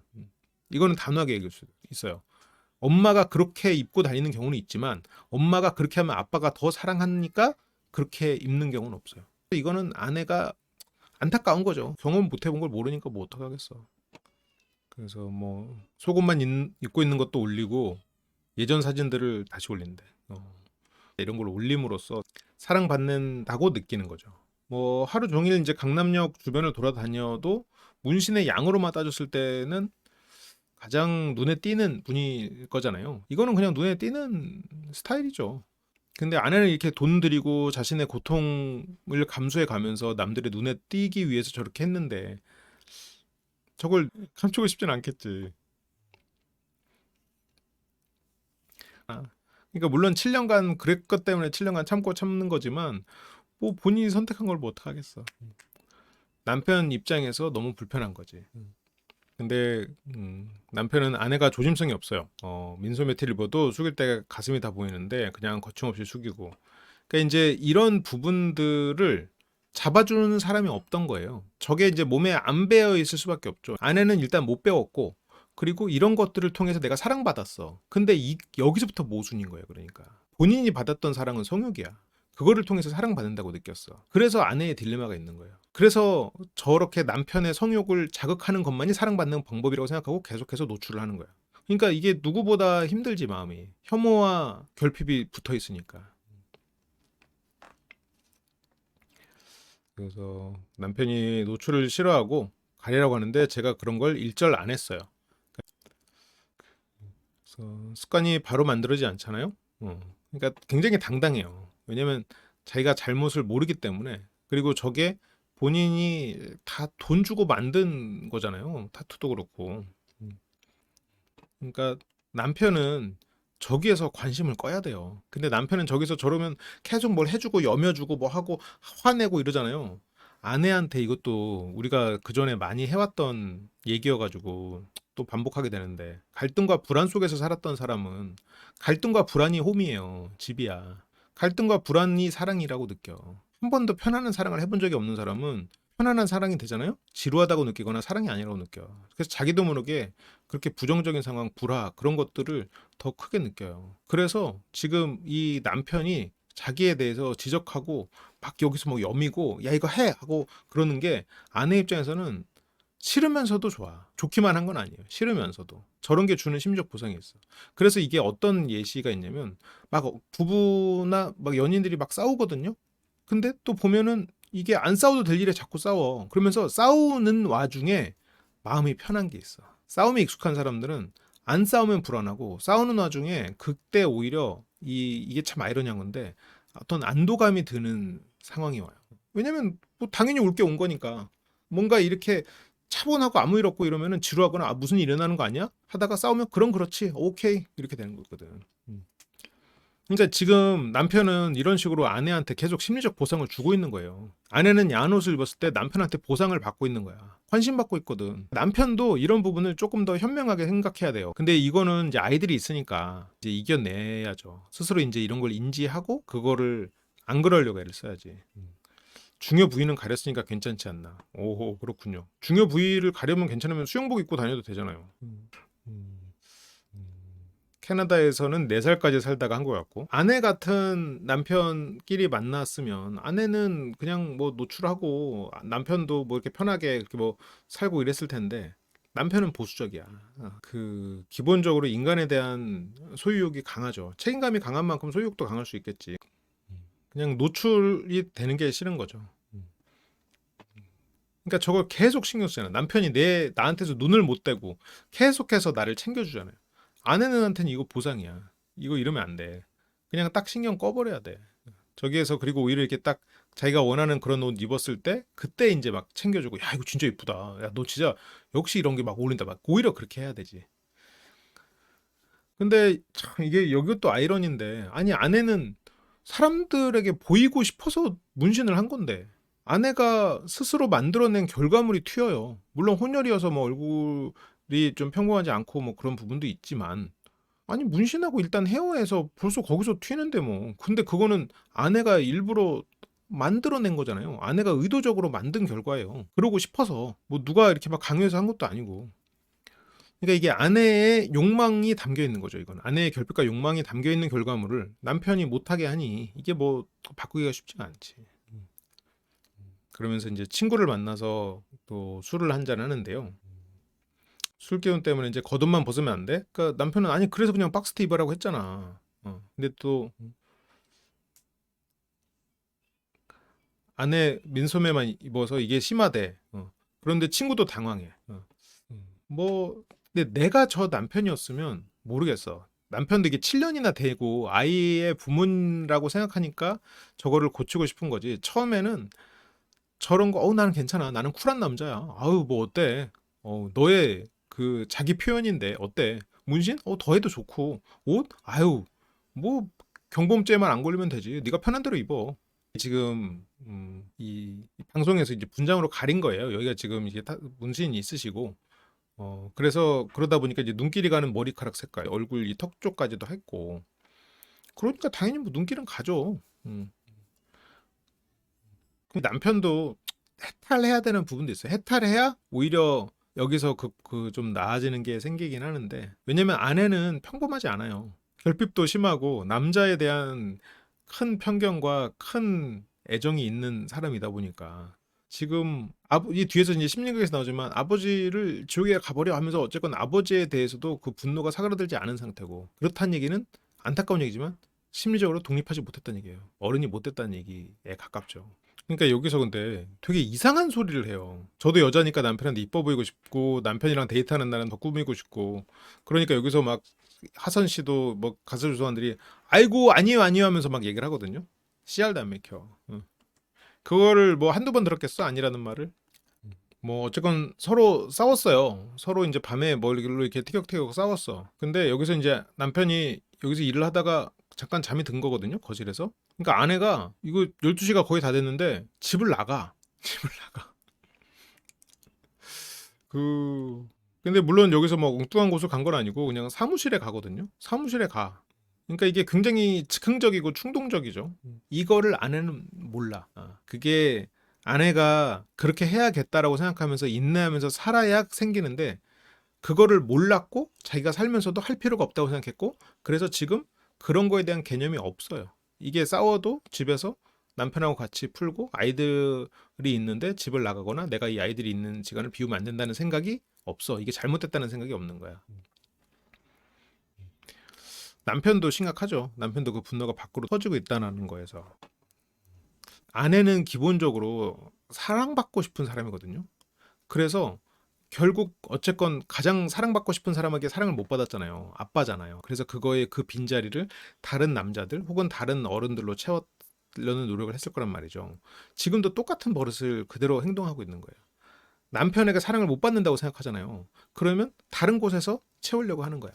이거는 단호하게 얘기할 수 있어요. 엄마가 그렇게 입고 다니는 경우는 있지만 엄마가 그렇게 하면 아빠가 더 사랑하니까 그렇게 입는 경우는 없어요. 이거는 아내가 안타까운 거죠. 경험 못 해본 걸 모르니까 뭐 어떡하겠어. 그래서 뭐 속옷만 입고 있는 것도 올리고 예전 사진들을 다시 올린대. 이런 걸 올림으로써 사랑받는다고 느끼는 거죠. 뭐 하루 종일 이제 강남역 주변을 돌아다녀도 문신의 양으로만 따졌을 때는 가장 눈에 띄는 분일 거잖아요. 이거는 그냥 눈에 띄는 스타일이죠. 근데 아내는 이렇게 돈 들이고 자신의 고통을 감수해 가면서 남들의 눈에 띄기 위해서 저렇게 했는데 저걸 감추고 싶진 않겠지. 아, 그러니까 물론 7년간 그랬것 때문에 7년간 참고 참는 거지만 뭐 본인이 선택한 걸 뭐 어떡하겠어. 남편 입장에서 너무 불편한 거지. 근데 남편은 아내가 조심성이 없어요. 민소매 매트를 입어도 숙일 때 가슴이 다 보이는데 그냥 거침없이 숙이고. 그러니까 이제 이런 부분들을 잡아주는 사람이 없던 거예요. 저게 이제 몸에 안 배어 있을 수밖에 없죠. 아내는 일단 못 배웠고 그리고 이런 것들을 통해서 내가 사랑받았어. 근데 여기서부터 모순인 거예요. 그러니까 본인이 받았던 사랑은 성욕이야. 그거를 통해서 사랑받는다고 느꼈어. 그래서 아내의 딜레마가 있는 거예요. 그래서 저렇게 남편의 성욕을 자극하는 것만이 사랑받는 방법이라고 생각하고 계속해서 노출을 하는 거야. 그러니까 이게 누구보다 힘들지 마음이. 혐오와 결핍이 붙어 있으니까. 그래서 남편이 노출을 싫어하고 가리라고 하는데 제가 그런 걸 일절 안 했어요. 그래서 습관이 바로 만들어지지 않잖아요. 그러니까 굉장히 당당해요. 왜냐면 자기가 잘못을 모르기 때문에 그리고 저게 본인이 다 돈 주고 만든 거잖아요. 타투도 그렇고. 음. 그러니까 남편은 저기에서 관심을 꺼야 돼요. 근데 남편은 저기서 저러면 계속 뭘 해주고 여며주고 뭐 하고 화내고 이러잖아요. 아내한테 이것도 우리가 그 전에 많이 해왔던 얘기여가지고 또 반복하게 되는데 갈등과 불안 속에서 살았던 사람은 갈등과 불안이 홈이에요. 집이야. 갈등과 불안이 사랑이라고 느껴. 한 번도 편안한 사랑을 해본 적이 없는 사람은 편안한 사랑이 되잖아요? 지루하다고 느끼거나 사랑이 아니라고 느껴. 그래서 자기도 모르게 그렇게 부정적인 상황, 불화, 그런 것들을 더 크게 느껴요. 그래서 지금 이 남편이 자기에 대해서 지적하고 막 여기서 뭐 여미고 야 이거 해 하고 그러는 게 아내 입장에서는 싫으면서도 좋아. 좋기만 한 건 아니에요. 싫으면서도. 저런 게 주는 심리적 보상이 있어. 그래서 이게 어떤 예시가 있냐면 막 부부나 막 연인들이 막 싸우거든요. 근데 또 보면은 이게 안 싸워도 될 일에 자꾸 싸워. 그러면서 싸우는 와중에 마음이 편한 게 있어. 싸움에 익숙한 사람들은 안 싸우면 불안하고 싸우는 와중에 그때 오히려 이게 참 아이러니한 건데 어떤 안도감이 드는 상황이 와요. 왜냐면 뭐 당연히 올 게 온 거니까 뭔가 이렇게 차분하고 아무 일 없고 이러면은 지루하거나 아, 무슨 일 일어나는 거 아니야? 하다가 싸우면 그럼 그렇지 오케이 이렇게 되는 거거든. 음. 그러니까 지금 남편은 이런 식으로 아내한테 계속 심리적 보상을 주고 있는 거예요. 아내는 야한 옷을 입었을 때 남편한테 보상을 받고 있는 거야. 관심 받고 있거든. 남편도 이런 부분을 조금 더 현명하게 생각해야 돼요. 근데 이거는 이제 아이들이 있으니까 이제 이겨내야죠. 스스로 이제 이런 걸 인지하고 그거를 안 그러려고 애를 써야지. 중요 부위는 가렸으니까 괜찮지 않나. 오호, 그렇군요. 중요 부위를 가려면 괜찮으면 수영복 입고 다녀도 되잖아요. 음. 캐나다에서는 4살까지 살다가 한국 왔고 아내 같은 남편끼리 만났으면 아내는 그냥 뭐 노출하고 남편도 뭐 이렇게 편하게 이렇게 뭐 살고 이랬을 텐데 남편은 보수적이야. 그 기본적으로 인간에 대한 소유욕이 강하죠. 책임감이 강한 만큼 소유욕도 강할 수 있겠지. 그냥 노출이 되는 게 싫은 거죠. 그러니까 저걸 계속 신경 쓰잖아. 남편이 나한테서 눈을 못 떼고 계속해서 나를 챙겨주잖아요. 아내한테는 이거 보상이야. 이거 이러면 안 돼. 그냥 딱 신경 꺼버려야 돼. 저기에서 그리고 오히려 이렇게 딱 자기가 원하는 그런 옷 입었을 때 그때 이제 막 챙겨주고 야 이거 진짜 이쁘다. 야 너 진짜 역시 이런 게 막 어울린다. 막 오히려 그렇게 해야 되지. 근데 참 이게 여기 또 아이러니인데 아니 아내는 사람들에게 보이고 싶어서 문신을 한 건데 아내가 스스로 만들어낸 결과물이 튀어요. 물론 혼혈이어서 뭐 얼굴이 좀 평범하지 않고 뭐 그런 부분도 있지만 아니 문신하고 일단 헤어해서 벌써 거기서 튀는데 뭐 근데 그거는 아내가 일부러 만들어낸 거잖아요. 아내가 의도적으로 만든 결과예요. 그러고 싶어서 뭐 누가 이렇게 막 강요해서 한 것도 아니고 그러니까 이게 아내의 욕망이 담겨 있는 거죠. 이건 아내의 결핍과 욕망이 담겨 있는 결과물을 남편이 못하게 하니 이게 뭐 바꾸기가 쉽지가 않지. 그러면서 이제 친구를 만나서 또 술을 한 잔 하는데요. 술 기운 때문에 이제 겉옷만 벗으면 안 돼? 그러니까 남편은 아니 그래서 그냥 박스티 입으라고 했잖아. 근데 또 아내 민소매만 입어서 이게 심하대. 그런데 친구도 당황해. 뭐 근데 내가 저 남편이었으면 모르겠어. 남편도 이게 7년이나 되고 아이의 부모라고 생각하니까 저거를 고치고 싶은 거지. 처음에는 저런 거, 나는 괜찮아. 나는 쿨한 남자야. 아우, 뭐 어때? 너의 그 자기 표현인데 어때? 문신? 더 해도 좋고. 옷? 아유, 뭐 경범죄만 안 걸리면 되지. 네가 편한 대로 입어. 지금 이 방송에서 이제 분장으로 가린 거예요. 여기가 지금 이게 문신이 있으시고 그래서 그러다 보니까 이제 눈길이 가는 머리카락 색깔, 얼굴 이 턱 쪽까지도 했고. 그러니까 당연히 뭐 눈길은 가죠. 근데 남편도 해탈해야 되는 부분도 있어요. 해탈해야 오히려 여기서 그 좀 나아지는 게 생기긴 하는데 왜냐면 아내는 평범하지 않아요. 결핍도 심하고 남자에 대한 큰 편견과 큰 애정이 있는 사람이다 보니까 지금 이 뒤에서 이제 심리학에서 나오지만 아버지를 지옥에 가버려 하면서 어쨌건 아버지에 대해서도 그 분노가 사그라들지 않은 상태고 그렇다는 얘기는 안타까운 얘기지만 심리적으로 독립하지 못했다는 얘기예요. 어른이 못 됐다는 얘기에 가깝죠. 그러니까 여기서 근데 되게 이상한 소리를 해요. 저도 여자니까 남편한테 이뻐 보이고 싶고 남편이랑 데이트하는 날은 더 꾸미고 싶고 그러니까 여기서 막 하선 씨도 뭐 가수 조선들이 아이고 아니요 아니요 하면서 막 얘기를 하거든요. 씨알도 안 맥혀. 응. 그거를 뭐 한두 번 들었겠어? 아니라는 말을. 뭐 어쨌건 서로 싸웠어요. 서로 이제 밤에 뭐 이렇게 티격태격 싸웠어. 근데 여기서 이제 남편이 여기서 일을 하다가 잠깐 잠이 든 거거든요. 거실에서. 그러니까 아내가 이거 12시가 거의 다 됐는데 집을 나가. 집을 나가. 그 근데 물론 여기서 뭐 엉뚱한 곳을 간 건 아니고 그냥 사무실에 가거든요. 사무실에 가. 그러니까 이게 굉장히 즉흥적이고 충동적이죠. 이거를 아내는 몰라. 그게 아내가 그렇게 해야겠다라고 생각하면서 인내하면서 살아야 생기는데 그거를 몰랐고 자기가 살면서도 할 필요가 없다고 생각했고 그래서 지금 그런 거에 대한 개념이 없어요. 이게 싸워도 집에서 남편하고 같이 풀고 아이들이 있는데 집을 나가거나 내가 이 아이들이 있는 시간을 비우면 안 된다는 생각이 없어. 이게 잘못됐다는 생각이 없는 거야. 남편도 심각하죠. 남편도 그 분노가 밖으로 터지고 있다는 거에서. 아내는 기본적으로 사랑받고 싶은 사람이거든요. 그래서 결국 어쨌건 가장 사랑받고 싶은 사람에게 사랑을 못 받았잖아요. 아빠잖아요. 그래서 그거의 그 빈자리를 다른 남자들 혹은 다른 어른들로 채우려는 노력을 했을 거란 말이죠. 지금도 똑같은 버릇을 그대로 행동하고 있는 거예요. 남편에게 사랑을 못 받는다고 생각하잖아요. 그러면 다른 곳에서 채우려고 하는 거야.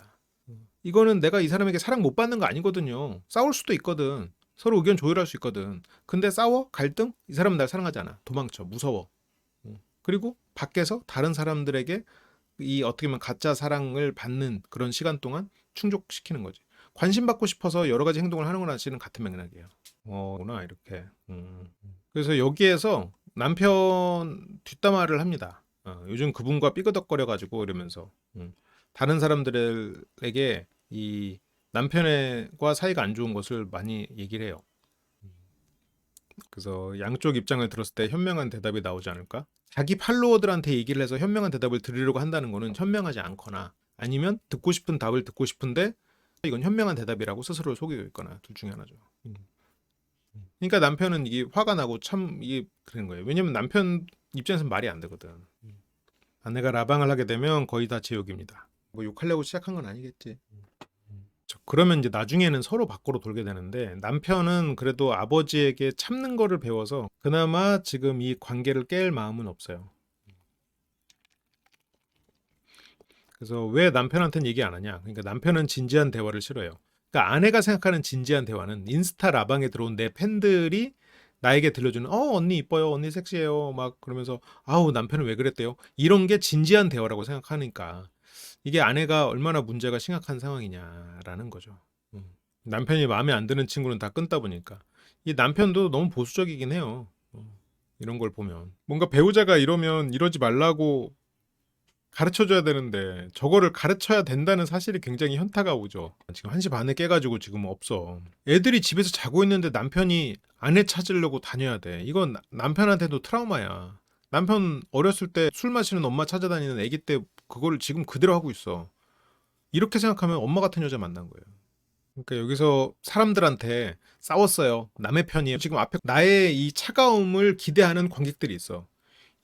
이거는 내가 이 사람에게 사랑 못 받는 거 아니거든요. 싸울 수도 있거든. 서로 의견 조율할 수 있거든. 근데 싸워? 갈등? 이 사람은 날 사랑하지 않아. 도망쳐. 무서워. 그리고 밖에서 다른 사람들에게 이 어떻게 보면 가짜 사랑을 받는 그런 시간 동안 충족시키는 거지. 관심 받고 싶어서 여러 가지 행동을 하는 거랑 사실은 같은 맥락이에요. 구나 이렇게. 그래서 여기에서 남편 뒷담화를 합니다. 요즘 그분과 삐그덕거려 가지고 이러면서 다른 사람들에게 이 남편과 사이가 안 좋은 것을 많이 얘기를 해요. 그래서 양쪽 입장을 들었을 때 현명한 대답이 나오지 않을까? 자기 팔로워들한테 얘기를 해서 현명한 대답을 들으려고 한다는 거는 현명하지 않거나 아니면 듣고 싶은 답을 듣고 싶은데 이건 현명한 대답이라고 스스로를 속이고 있거나 둘 중에 하나죠. 그러니까 남편은 이게 화가 나고 참 이게 그런 거예요. 왜냐면 남편 입장에서는 말이 안 되거든. 아내가 라방을 하게 되면 거의 다 제욕입니다. 뭐 욕하려고 시작한 건 아니겠지. 그러면 이제 나중에는 서로 밖으로 돌게 되는데 남편은 그래도 아버지에게 참는 거를 배워서 그나마 지금 이 관계를 깰 마음은 없어요. 그래서 왜 남편한테는 얘기 안 하냐? 그러니까 남편은 진지한 대화를 싫어해요. 그러니까 아내가 생각하는 진지한 대화는 인스타 라방에 들어온 내 팬들이 나에게 들려주는 언니 이뻐요 언니 섹시해요 막 그러면서 아우 남편은 왜 그랬대요 이런 게 진지한 대화라고 생각하니까 이게 아내가 얼마나 문제가 심각한 상황이냐라는 거죠. 음. 남편이 마음에 안 드는 친구는 다 끊다 보니까 이 남편도 너무 보수적이긴 해요. 이런 걸 보면 뭔가 배우자가 이러면 이러지 말라고 가르쳐 줘야 되는데 저거를 가르쳐야 된다는 사실이 굉장히 현타가 오죠. 지금 1시 반에 깨가지고 지금 없어. 애들이 집에서 자고 있는데 남편이 아내 찾으려고 다녀야 돼. 이건 남편한테도 트라우마야. 남편 어렸을 때 술 마시는 엄마 찾아다니는 아기 때 그걸 지금 그대로 하고 있어. 이렇게 생각하면 엄마 같은 여자 만난 거예요. 그러니까 여기서 사람들한테 싸웠어요. 남의 편이에요. 지금 앞에 나의 이 차가움을 기대하는 관객들이 있어.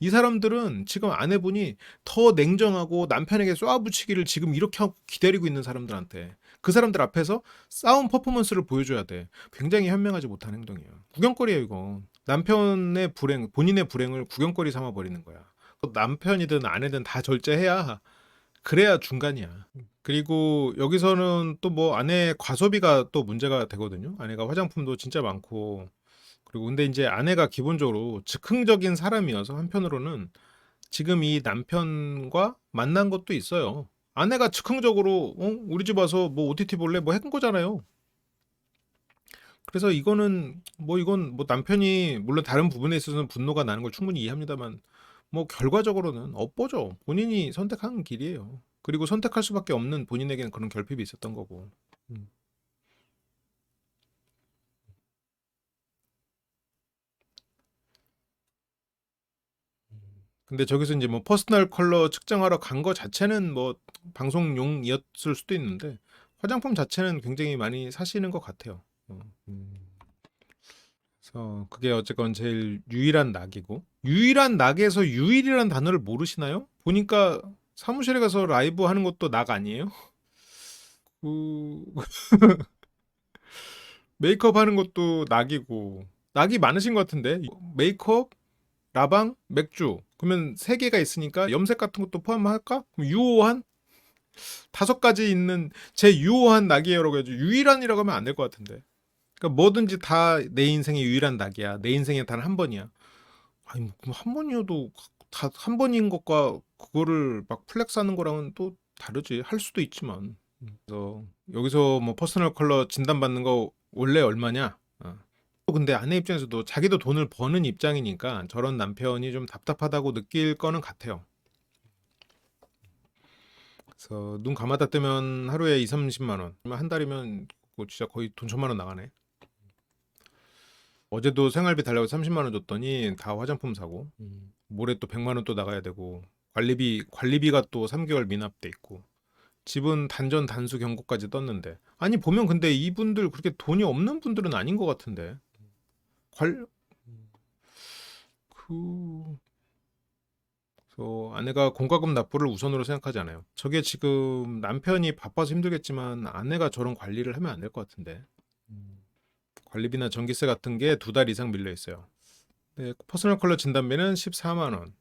이 사람들은 지금 아내분이 더 냉정하고 남편에게 쏘아붙이기를 지금 이렇게 하고 기다리고 있는 사람들한테 그 사람들 앞에서 싸움 퍼포먼스를 보여줘야 돼. 굉장히 현명하지 못한 행동이에요. 구경거리예요 이거. 남편의 불행, 본인의 불행을 구경거리 삼아 버리는 거야. 남편이든 아내든 다 절제해야 그래야 중간이야. 그리고 여기서는 또 뭐 아내의 과소비가 또 문제가 되거든요. 아내가 화장품도 진짜 많고 그리고 근데 이제 아내가 기본적으로 즉흥적인 사람이어서 한편으로는 지금 이 남편과 만난 것도 있어요. 아내가 즉흥적으로 우리 집 와서 뭐 OTT 볼래? 뭐 했은 거잖아요. 그래서 이거는 뭐 이건 뭐 남편이 물론 다른 부분에 있어서는 분노가 나는 걸 충분히 이해합니다만 뭐 결과적으로는 업보죠. 본인이 선택한 길이에요. 그리고 선택할 수밖에 없는 본인에게는 그런 결핍이 있었던 거고. 음. 근데 저기서 이제 뭐 퍼스널 컬러 측정하러 간 거 자체는 뭐 방송용이었을 수도 있는데 화장품 자체는 굉장히 많이 사시는 것 같아요. 어, 음. 그래서 그게 어쨌건 제일 유일한 낙이고 유일한 낙에서 유일이란 단어를 모르시나요? 보니까 사무실에 가서 라이브 하는 것도 낙 아니에요? 그 메이크업 하는 것도 낙이고 낙이 많으신 것 같은데 메이크업, 라방, 맥주 그러면 세 개가 있으니까 염색 같은 것도 포함할까? 그럼 유효한 5가지 있는 제 유효한 낙이에요라고 해도 유일한이라고 하면 안 될 것 같은데. 그러니까 뭐든지 다 내 인생의 유일한 낙이야. 내 인생에 단 한 번이야. 아니 뭐 한 번이어도 다 한 번인 것과 그거를 막 플렉스하는 거랑은 또 다르지. 할 수도 있지만. 그래서 여기서 뭐 퍼스널 컬러 진단 받는 거 원래 얼마냐? 근데 아내 입장에서도 자기도 돈을 버는 입장이니까 저런 남편이 좀 답답하다고 느낄 거는 같아요. 그래서 눈 감았다 뜨면 하루에 2, 30만 원. 한 달이면 그거 진짜 거의 돈 1,000만 원 나가네. 어제도 생활비 달라고 30만 원 줬더니 다 화장품 사고 모레 또 100만 원 또 나가야 되고 관리비가 또 3개월 미납돼 있고 집은 단전 단수 경고까지 떴는데 아니 보면 근데 이분들 그렇게 돈이 없는 분들은 아닌 것 같은데 관 그... 아내가 공과금 납부를 우선으로 생각하지 않아요. 저게 지금 남편이 바빠서 힘들겠지만 아내가 저런 관리를 하면 안 될 것 같은데. 관리비나 전기세 같은 게 2달 이상 밀려 있어요. 네, 퍼스널 컬러 진단비는 14만 원.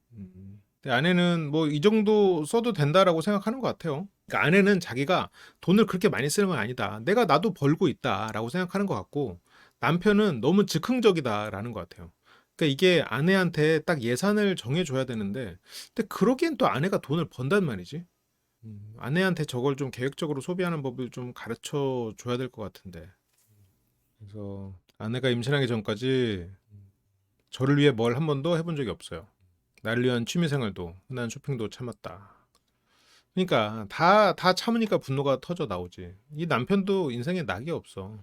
근데 아내는 뭐 이 정도 써도 된다라고 생각하는 것 같아요. 그러니까 아내는 자기가 돈을 그렇게 많이 쓰는 건 아니다. 내가 나도 벌고 있다라고 생각하는 것 같고 남편은 너무 즉흥적이다라는 것 같아요. 그러니까 이게 아내한테 딱 예산을 정해줘야 되는데 근데 그러기엔 또 아내가 돈을 번단 말이지. 아내한테 저걸 좀 계획적으로 소비하는 법을 좀 가르쳐 줘야 될 것 같은데. 그래서 아내가 임신하기 전까지 저를 위해 뭘 한 번도 해본 적이 없어요. 나를 위한 취미 생활도 흔한 쇼핑도 참았다. 그러니까 다 참으니까 분노가 터져 나오지. 이 남편도 인생에 낙이 없어.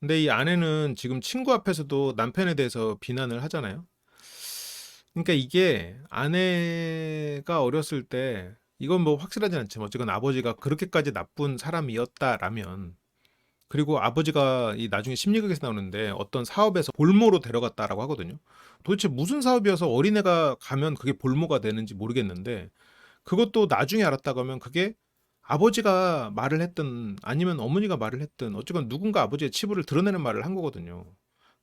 근데 이 아내는 지금 친구 앞에서도 남편에 대해서 비난을 하잖아요. 그러니까 이게 아내가 어렸을 때 이건 뭐 확실하진 않지만 어쨌건 아버지가 그렇게까지 나쁜 사람이었다라면 그리고 아버지가 이 나중에 심리극에서 나오는데 어떤 사업에서 볼모로 데려갔다라고 하거든요. 도대체 무슨 사업이어서 어린애가 가면 그게 볼모가 되는지 모르겠는데 그것도 나중에 알았다고 하면 그게 아버지가 말을 했든 아니면 어머니가 말을 했든 어쨌건 누군가 아버지의 치부를 드러내는 말을 한 거거든요.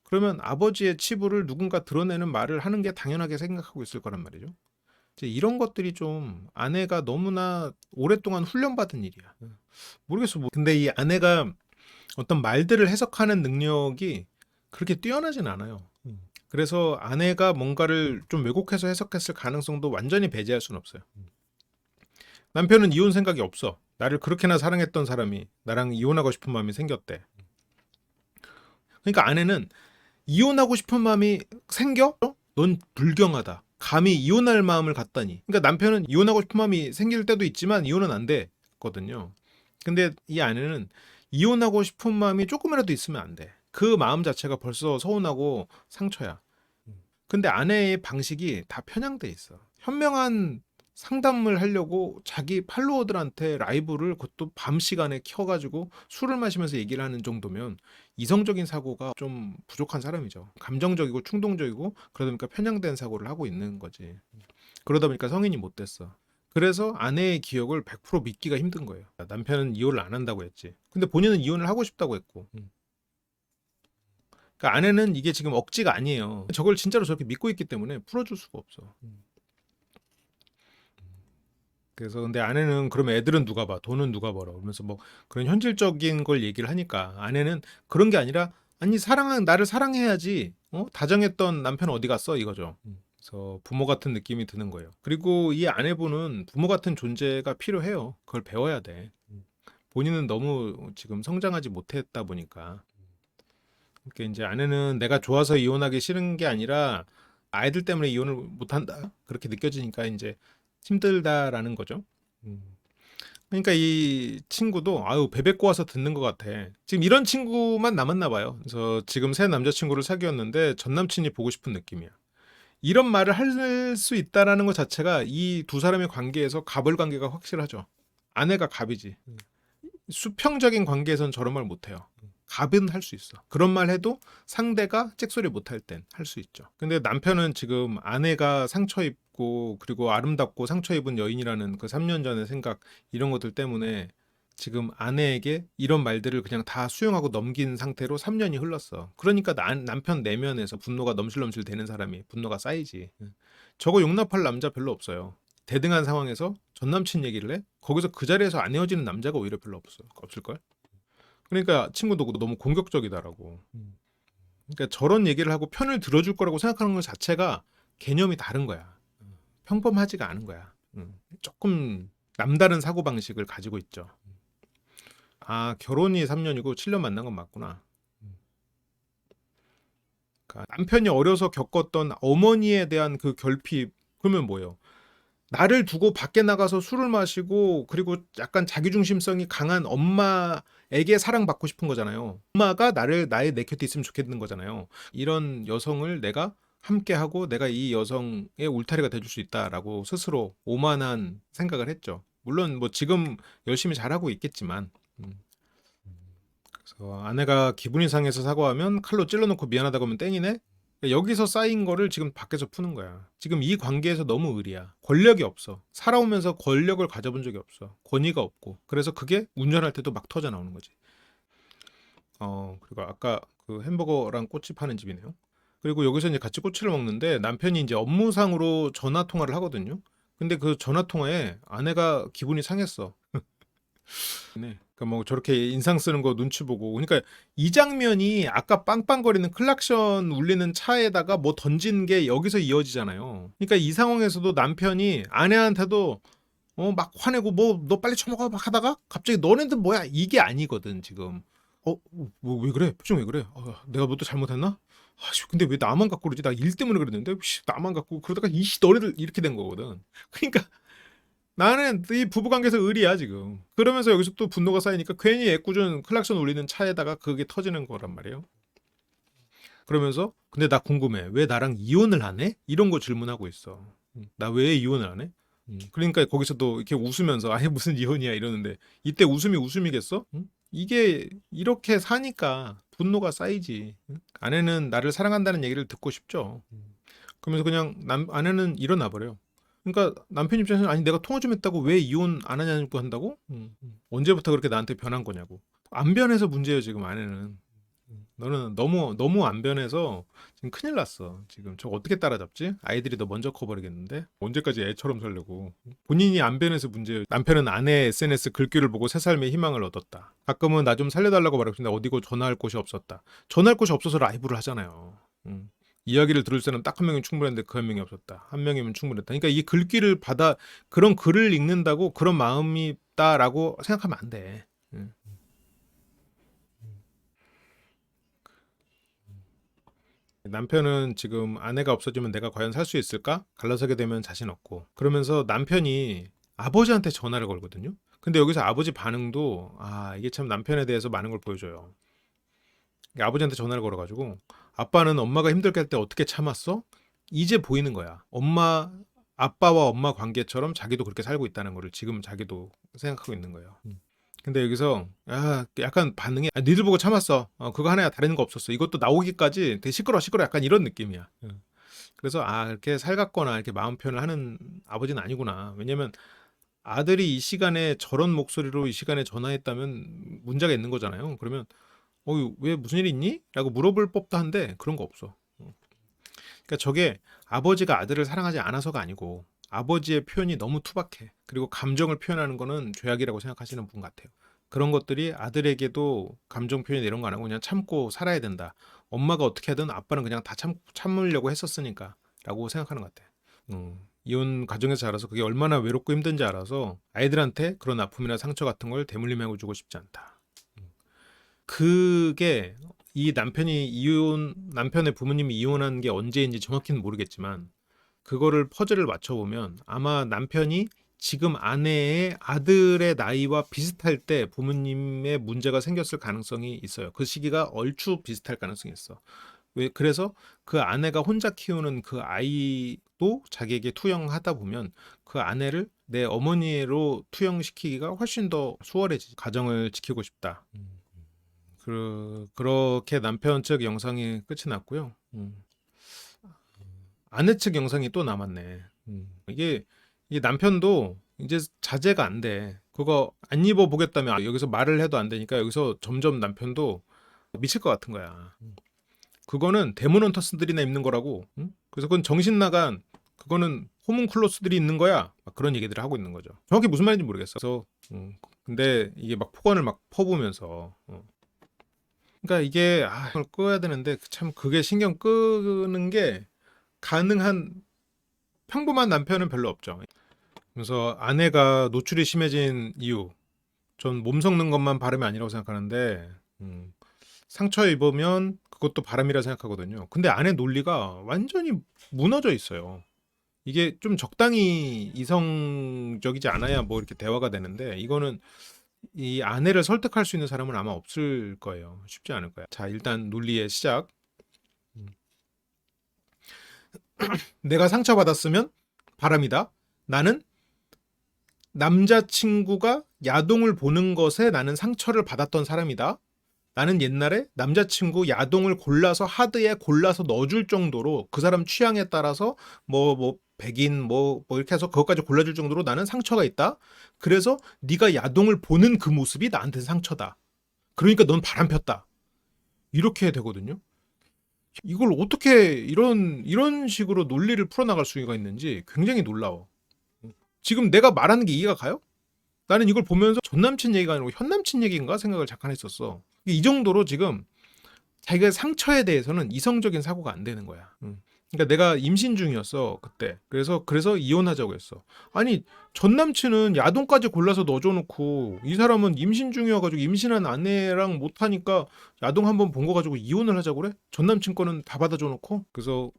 그러면 아버지의 치부를 누군가 드러내는 말을 하는 게 당연하게 생각하고 있을 거란 말이죠. 이제 이런 것들이 좀 아내가 너무나 오랫동안 훈련받은 일이야. 모르겠어. 뭐. 근데 이 아내가 어떤 말들을 해석하는 능력이 그렇게 뛰어나진 않아요. 그래서 아내가 뭔가를 좀 왜곡해서 해석했을 가능성도 완전히 배제할 수는 없어요. 남편은 이혼 생각이 없어. 나를 그렇게나 사랑했던 사람이 나랑 이혼하고 싶은 마음이 생겼대. 그러니까 아내는 이혼하고 싶은 마음이 생겨? 넌 불경하다. 감히 이혼할 마음을 갖다니. 그러니까 남편은 이혼하고 싶은 마음이 생길 때도 있지만 이혼은 안 되거든요. 근데 이 아내는 이혼하고 싶은 마음이 조금이라도 있으면 안 돼. 그 마음 자체가 벌써 서운하고 상처야. 근데 아내의 방식이 다 편향돼 있어. 현명한 상담을 하려고 자기 팔로워들한테 라이브를 그것도 밤 시간에 켜가지고 술을 마시면서 얘기를 하는 정도면 이성적인 사고가 좀 부족한 사람이죠. 감정적이고 충동적이고 그러다 보니까 편향된 사고를 하고 있는 거지. 그러다 보니까 성인이 못 됐어. 그래서 아내의 기억을 100% 믿기가 힘든 거예요. 남편은 이혼을 안 한다고 했지. 근데 본인은 이혼을 하고 싶다고 했고. 그러니까 아내는 이게 지금 억지가 아니에요. 저걸 진짜로 저렇게 믿고 있기 때문에 풀어줄 수가 없어. 그래서 근데 아내는 그러면 애들은 누가 봐? 돈은 누가 벌어? 그러면서 뭐 그런 현실적인 걸 얘기를 하니까 아내는 그런 게 아니라 아니 사랑한 나를 사랑해야지. 다정했던 남편 어디 갔어? 이거죠. 그래서 부모 같은 느낌이 드는 거예요. 그리고 이 아내분은 부모 같은 존재가 필요해요. 그걸 배워야 돼. 본인은 너무 지금 성장하지 못했다 보니까. 그러니까 이제 아내는 내가 좋아서 이혼하기 싫은 게 아니라 아이들 때문에 이혼을 못한다. 그렇게 느껴지니까 이제 힘들다라는 거죠. 음. 그러니까 이 친구도 아유 베베 꼬아서 듣는 것 같아. 지금 이런 친구만 남았나 봐요. 그래서 지금 새 남자친구를 사귀었는데 전 남친이 보고 싶은 느낌이야. 이런 말을 할 수 있다라는 것 자체가 이 두 사람의 관계에서 갑을 관계가 확실하죠. 아내가 갑이지. 수평적인 관계에선 저런 말 못해요. 갑은 할 수 있어. 그런 말 해도 상대가 잭소리 못할 땐 할 수 있죠. 근데 남편은 지금 아내가 상처 입고 그리고 아름답고 상처 입은 여인이라는 그 3년 전의 생각 이런 것들 때문에 지금 아내에게 이런 말들을 그냥 다 수용하고 넘긴 상태로 3년이 흘렀어. 그러니까 남편 내면에서 분노가 넘실넘실 되는 사람이 분노가 쌓이지. 저거 용납할 남자 별로 없어요. 대등한 상황에서 전 남친 얘기를 해? 거기서 그 자리에서 안 헤어지는 남자가 오히려 별로 없을걸? 그러니까 친구도 너무 공격적이다라고. 그러니까 저런 얘기를 하고 편을 들어줄 거라고 생각하는 것 자체가 개념이 다른 거야. 평범하지가 않은 거야. 조금 남다른 사고방식을 가지고 있죠. 아, 결혼이 3년이고 7년 만난 건 맞구나. 그러니까 남편이 어려서 겪었던 어머니에 대한 그 결핍, 그러면 뭐예요? 나를 두고 밖에 나가서 술을 마시고 그리고 약간 자기중심성이 강한 엄마에게 사랑받고 싶은 거잖아요. 엄마가 나의 내 곁에 있으면 좋겠는 거잖아요. 이런 여성을 내가 함께하고 내가 이 여성의 울타리가 돼줄 수 있다라고 스스로 오만한 생각을 했죠. 물론 뭐 지금 열심히 잘하고 있겠지만. 그래서 아내가 기분이 상해서 사과하면 칼로 찔러놓고 미안하다고 하면 땡이네? 여기서 쌓인 거를 지금 밖에서 푸는 거야. 지금 이 관계에서 너무 의리야. 권력이 없어. 살아오면서 권력을 가져본 적이 없어. 권위가 없고. 그래서 그게 운전할 때도 막 터져 나오는 거지. 그리고 아까 그 햄버거랑 꼬치 파는 집이네요. 그리고 여기서 이제 같이 꼬치를 먹는데 남편이 이제 업무상으로 전화 통화를 하거든요. 근데 그 전화 통화에 아내가 기분이 상했어. 네. 그러니까 뭐 저렇게 인상 쓰는 거 눈치 보고 그러니까 이 장면이 아까 빵빵거리는 클락션 울리는 차에다가 뭐 던진 게 여기서 이어지잖아요. 그러니까 이 상황에서도 남편이 아내한테도 막 화내고 뭐 너 빨리 처먹어 막 하다가 갑자기 너네들 뭐야 이게 아니거든 지금. 뭐 왜 그래? 표정 왜 그래? 내가 뭐 또 잘못했나? 아씨 근데 왜 나만 갖고 그러지? 나 일 때문에 그랬는데 나만 갖고 그러다가 이씨 너네들 이렇게 된 거거든. 그러니까 나는 이 부부관계에서 의리야 지금. 그러면서 여기서 또 분노가 쌓이니까 괜히 애꿎은 클락션 울리는 차에다가 그게 터지는 거란 말이에요. 그러면서 근데 나 궁금해. 왜 나랑 이혼을 안 해? 이런 거 질문하고 있어. 나 왜 이혼을 안 해? 그러니까 거기서도 이렇게 웃으면서 아니 무슨 이혼이야 이러는데 이때 웃음이 웃음이겠어? 이게 이렇게 사니까 분노가 쌓이지. 아내는 나를 사랑한다는 얘기를 듣고 싶죠. 그러면서 그냥 아내는 일어나 버려. 그러니까 남편 입장에서는 아니 내가 통화 좀 했다고 왜 이혼 안 하냐고 한다고? 언제부터 그렇게 나한테 변한 거냐고. 안 변해서 문제예요 지금 아내는. 너는 너무 안 변해서 지금 큰일 났어. 지금 저 어떻게 따라잡지? 아이들이 너 먼저 커버리겠는데 언제까지 애처럼 살려고? 본인이 안 변해서 문제예요. 남편은 아내의 SNS 글귀를 보고 새 삶의 희망을 얻었다. 가끔은 나 좀 살려달라고 말하고 싶은데 어디고 전화할 곳이 없었다. 전화할 곳이 없어서 라이브를 하잖아요. 이야기를 들을 사람 딱 한 명이 충분했는데 그 한 명이 없었다. 한 명이면 충분했다. 그러니까 이 글귀를 받아 그런 글을 읽는다고 그런 마음이 있다라고 생각하면 안 돼. 남편은 지금 아내가 없어지면 내가 과연 살 수 있을까? 갈라서게 되면 자신 없고. 그러면서 남편이 아버지한테 전화를 걸거든요. 근데 여기서 아버지 반응도 이게 참 남편에 대해서 많은 걸 보여줘요. 아버지한테 전화를 걸어가지고 아빠는 엄마가 힘들게 할 때 어떻게 참았어? 이제 보이는 거야. 아빠와 엄마 관계처럼 자기도 그렇게 살고 있다는 거를 지금 자기도 생각하고 있는 거예요. 근데 여기서 약간 반응이 니들 보고 참았어. 그거 하나야 다른 거 없었어. 이것도 나오기까지 되게 시끄러 약간 이런 느낌이야. 그래서 이렇게 살갑거나 이렇게 마음 표현을 하는 아버지는 아니구나. 왜냐면 아들이 이 시간에 저런 목소리로 이 시간에 전화했다면 문제가 있는 거잖아요. 그러면 왜 무슨 일 있니? 라고 물어볼 법도 한데 그런 거 없어. 그러니까 저게 아버지가 아들을 사랑하지 않아서가 아니고 아버지의 표현이 너무 투박해. 그리고 감정을 표현하는 거는 죄악이라고 생각하시는 분 같아요. 그런 것들이 아들에게도 감정 표현 이런 거 안 하고 그냥 참고 살아야 된다. 엄마가 어떻게 하든 아빠는 그냥 다 참으려고 했었으니까 라고 생각하는 것 같아. 이혼 가정에서 자라서 그게 얼마나 외롭고 힘든지 알아서 아이들한테 그런 아픔이나 상처 같은 걸 대물림하고 주고 싶지 않다. 그게 남편의 부모님이 이혼한 게 언제인지 정확히는 모르겠지만 그거를 퍼즐을 맞춰보면 아마 남편이 지금 아내의 아들의 나이와 비슷할 때 부모님의 문제가 생겼을 가능성이 있어요. 그 시기가 얼추 비슷할 가능성이 있어. 그래서 그 아내가 혼자 키우는 그 아이도 자기에게 투영하다 보면 그 아내를 내 어머니로 투영시키기가 훨씬 더 수월해지지. 가정을 지키고 싶다. 그렇게 남편 측 영상이 끝이 났고요. 아내 측 영상이 또 남았네. 이게 남편도 이제 자제가 안 돼. 그거 안 입어보겠다면 여기서 말을 해도 안 되니까 여기서 점점 남편도 미칠 것 같은 거야. 그거는 데모넌터스들이나 입는 거라고. 그래서 그건 정신 나간 그거는 호문클로스들이 있는 거야. 막 그런 얘기들을 하고 있는 거죠. 정확히 무슨 말인지 모르겠어. 그래서 근데 이게 막 폭언을 막 퍼부으면서 그러니까 이게 그걸 끄야 되는데 참 그게 신경 끄는 게 가능한 평범한 남편은 별로 없죠. 그래서 아내가 노출이 심해진 이유, 전 몸 섞는 것만 바람이 아니라고 생각하는데 상처 입으면 그것도 바람이라 생각하거든요. 근데 아내 논리가 완전히 무너져 있어요. 이게 좀 적당히 이성적이지 않아야 뭐 이렇게 대화가 되는데 이거는 이 아내를 설득할 수 있는 사람은 아마 없을 거예요. 쉽지 않을 거야. 자, 일단 논리의 시작. 내가 상처받았으면 바람이다. 나는 남자친구가 야동을 보는 것에 나는 상처를 받았던 사람이다. 나는 옛날에 남자친구 야동을 골라서 하드에 골라서 넣어줄 정도로 그 사람 취향에 따라서 백인 뭐 이렇게 해서 그것까지 골라줄 정도로 나는 상처가 있다. 그래서 네가 야동을 보는 그 모습이 나한테 상처다. 그러니까 넌 바람 폈다. 이렇게 되거든요. 이걸 어떻게 이런 식으로 논리를 풀어나갈 수가 있는지 굉장히 놀라워. 지금 내가 말하는 게 이해가 가요? 나는 이걸 보면서 전 남친 얘기가 아니고 현 남친 얘기인가 생각을 잠깐 했었어. 이 정도로 지금 자기가 상처에 대해서는 이성적인 사고가 안 되는 거야. 그러니까 내가 임신 중이었어 그때. 그래서 이혼하자고 했어. 아니 전 남친은 야동까지 골라서 넣어줘놓고 이 사람은 임신 중이어가지고 임신한 아내랑 못하니까 야동 한번 본 거 가지고 이혼을 하자고 그래? 전 남친 거는 다 받아줘놓고. 그래서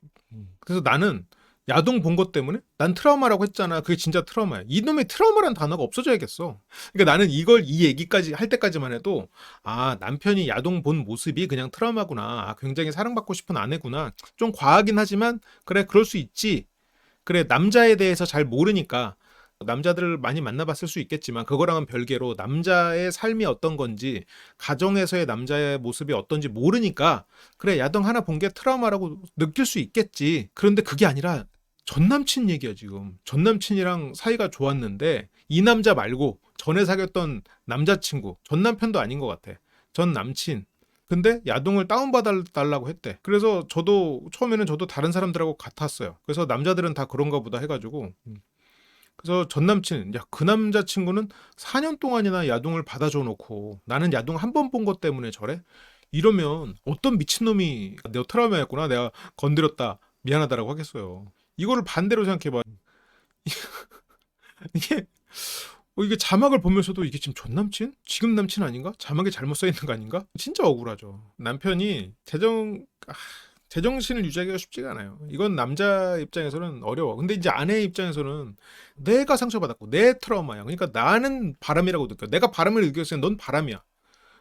나는 야동 본 것 때문에? 난 트라우마라고 했잖아. 그게 진짜 트라우마야. 이놈의 트라우마란 단어가 없어져야겠어. 그러니까 나는 이 얘기까지 할 때까지만 해도, 아, 남편이 야동 본 모습이 그냥 트라우마구나. 아, 굉장히 사랑받고 싶은 아내구나. 좀 과하긴 하지만, 그래, 그럴 수 있지. 그래, 남자에 대해서 잘 모르니까, 남자들을 많이 만나봤을 수 있겠지만, 그거랑은 별개로 남자의 삶이 어떤 건지, 가정에서의 남자의 모습이 어떤지 모르니까, 그래, 야동 하나 본 게 트라우마라고 느낄 수 있겠지. 그런데 그게 아니라, 전 남친 얘기야, 지금. 전 남친이랑 사이가 좋았는데, 이 남자 말고, 전에 사귀었던 남자친구, 전 남편도 아닌 것 같아. 전 남친. 근데 야동을 다운받아달라고 했대. 그래서 처음에는 저도 다른 사람들하고 같았어요. 그래서 남자들은 다 그런가 보다 해가지고. 그래서 전 남친, 야, 그 남자친구는 4년 동안이나 야동을 받아줘 놓고 나는 야동 한 번 본 것 때문에 저래? 이러면 어떤 미친놈이 내 트라우마였구나. 내가 건드렸다. 미안하다라고 하겠어요. 이거를 반대로 생각해봐. 이게 이게 자막을 보면서도 이게 지금 전 남친? 지금 남친 아닌가? 자막에 잘못 써 있는 거 아닌가? 진짜 억울하죠. 남편이 제정신을 유지하기가 쉽지가 않아요. 이건 남자 입장에서는 어려워. 근데 이제 아내 입장에서는 내가 상처받았고 내 트라우마야. 그러니까 나는 바람이라고 느껴. 내가 바람을 느꼈으면 넌 바람이야.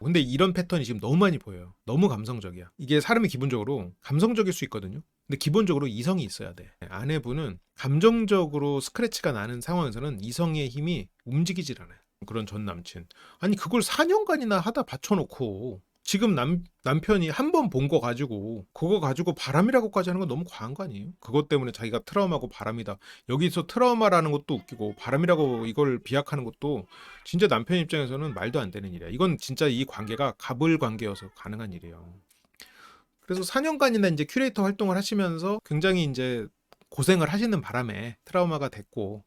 근데 이런 패턴이 지금 너무 많이 보여요. 너무 감성적이야. 이게 사람이 기본적으로 감성적일 수 있거든요. 근데 기본적으로 이성이 있어야 돼. 아내분은 감정적으로 스크래치가 나는 상황에서는 이성의 힘이 움직이질 않아요. 그런 전 남친. 아니, 그걸 4년간이나 하다 받쳐놓고 지금 남편이 한 번 본 거 가지고 그거 가지고 바람이라고까지 하는 건 너무 과한 거 아니에요? 그것 때문에 자기가 트라우마고 바람이다. 여기서 트라우마라는 것도 웃기고 바람이라고 이걸 비약하는 것도 진짜 남편 입장에서는 말도 안 되는 일이야. 이건 진짜 이 관계가 갑을 관계여서 가능한 일이에요. 그래서 4년간이나 이제 큐레이터 활동을 하시면서 굉장히 이제 고생을 하시는 바람에 트라우마가 됐고,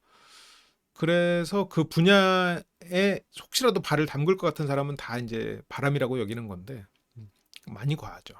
그래서 그 분야에 혹시라도 발을 담글 것 같은 사람은 다 이제 바람이라고 여기는 건데, 많이 과하죠.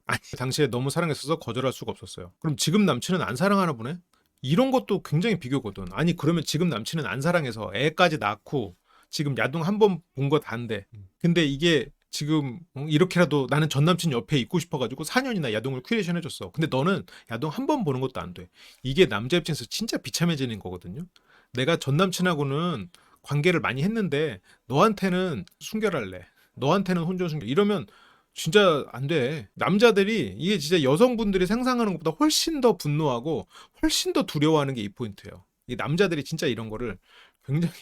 아니, 당시에 너무 사랑했어서 거절할 수가 없었어요. 그럼 지금 남친은 안 사랑하나 보네? 이런 것도 굉장히 비교거든. 아니, 그러면 지금 남친은 안 사랑해서 애까지 낳고 지금 야동 한 번 본 거 다인데. 근데 이게 지금 이렇게라도 나는 전 남친 옆에 있고 싶어가지고 4년이나 야동을 큐레이션 해줬어. 근데 너는 야동 한 번 보는 것도 안 돼. 이게 남자 입장에서 진짜 비참해지는 거거든요. 내가 전 남친하고는 관계를 많이 했는데 너한테는 순결할래. 너한테는 혼전순결. 이러면 진짜 안 돼. 남자들이 이게 진짜 여성분들이 상상하는 것보다 훨씬 더 분노하고 훨씬 더 두려워하는 게 이 포인트예요. 이 남자들이 진짜 이런 거를 굉장히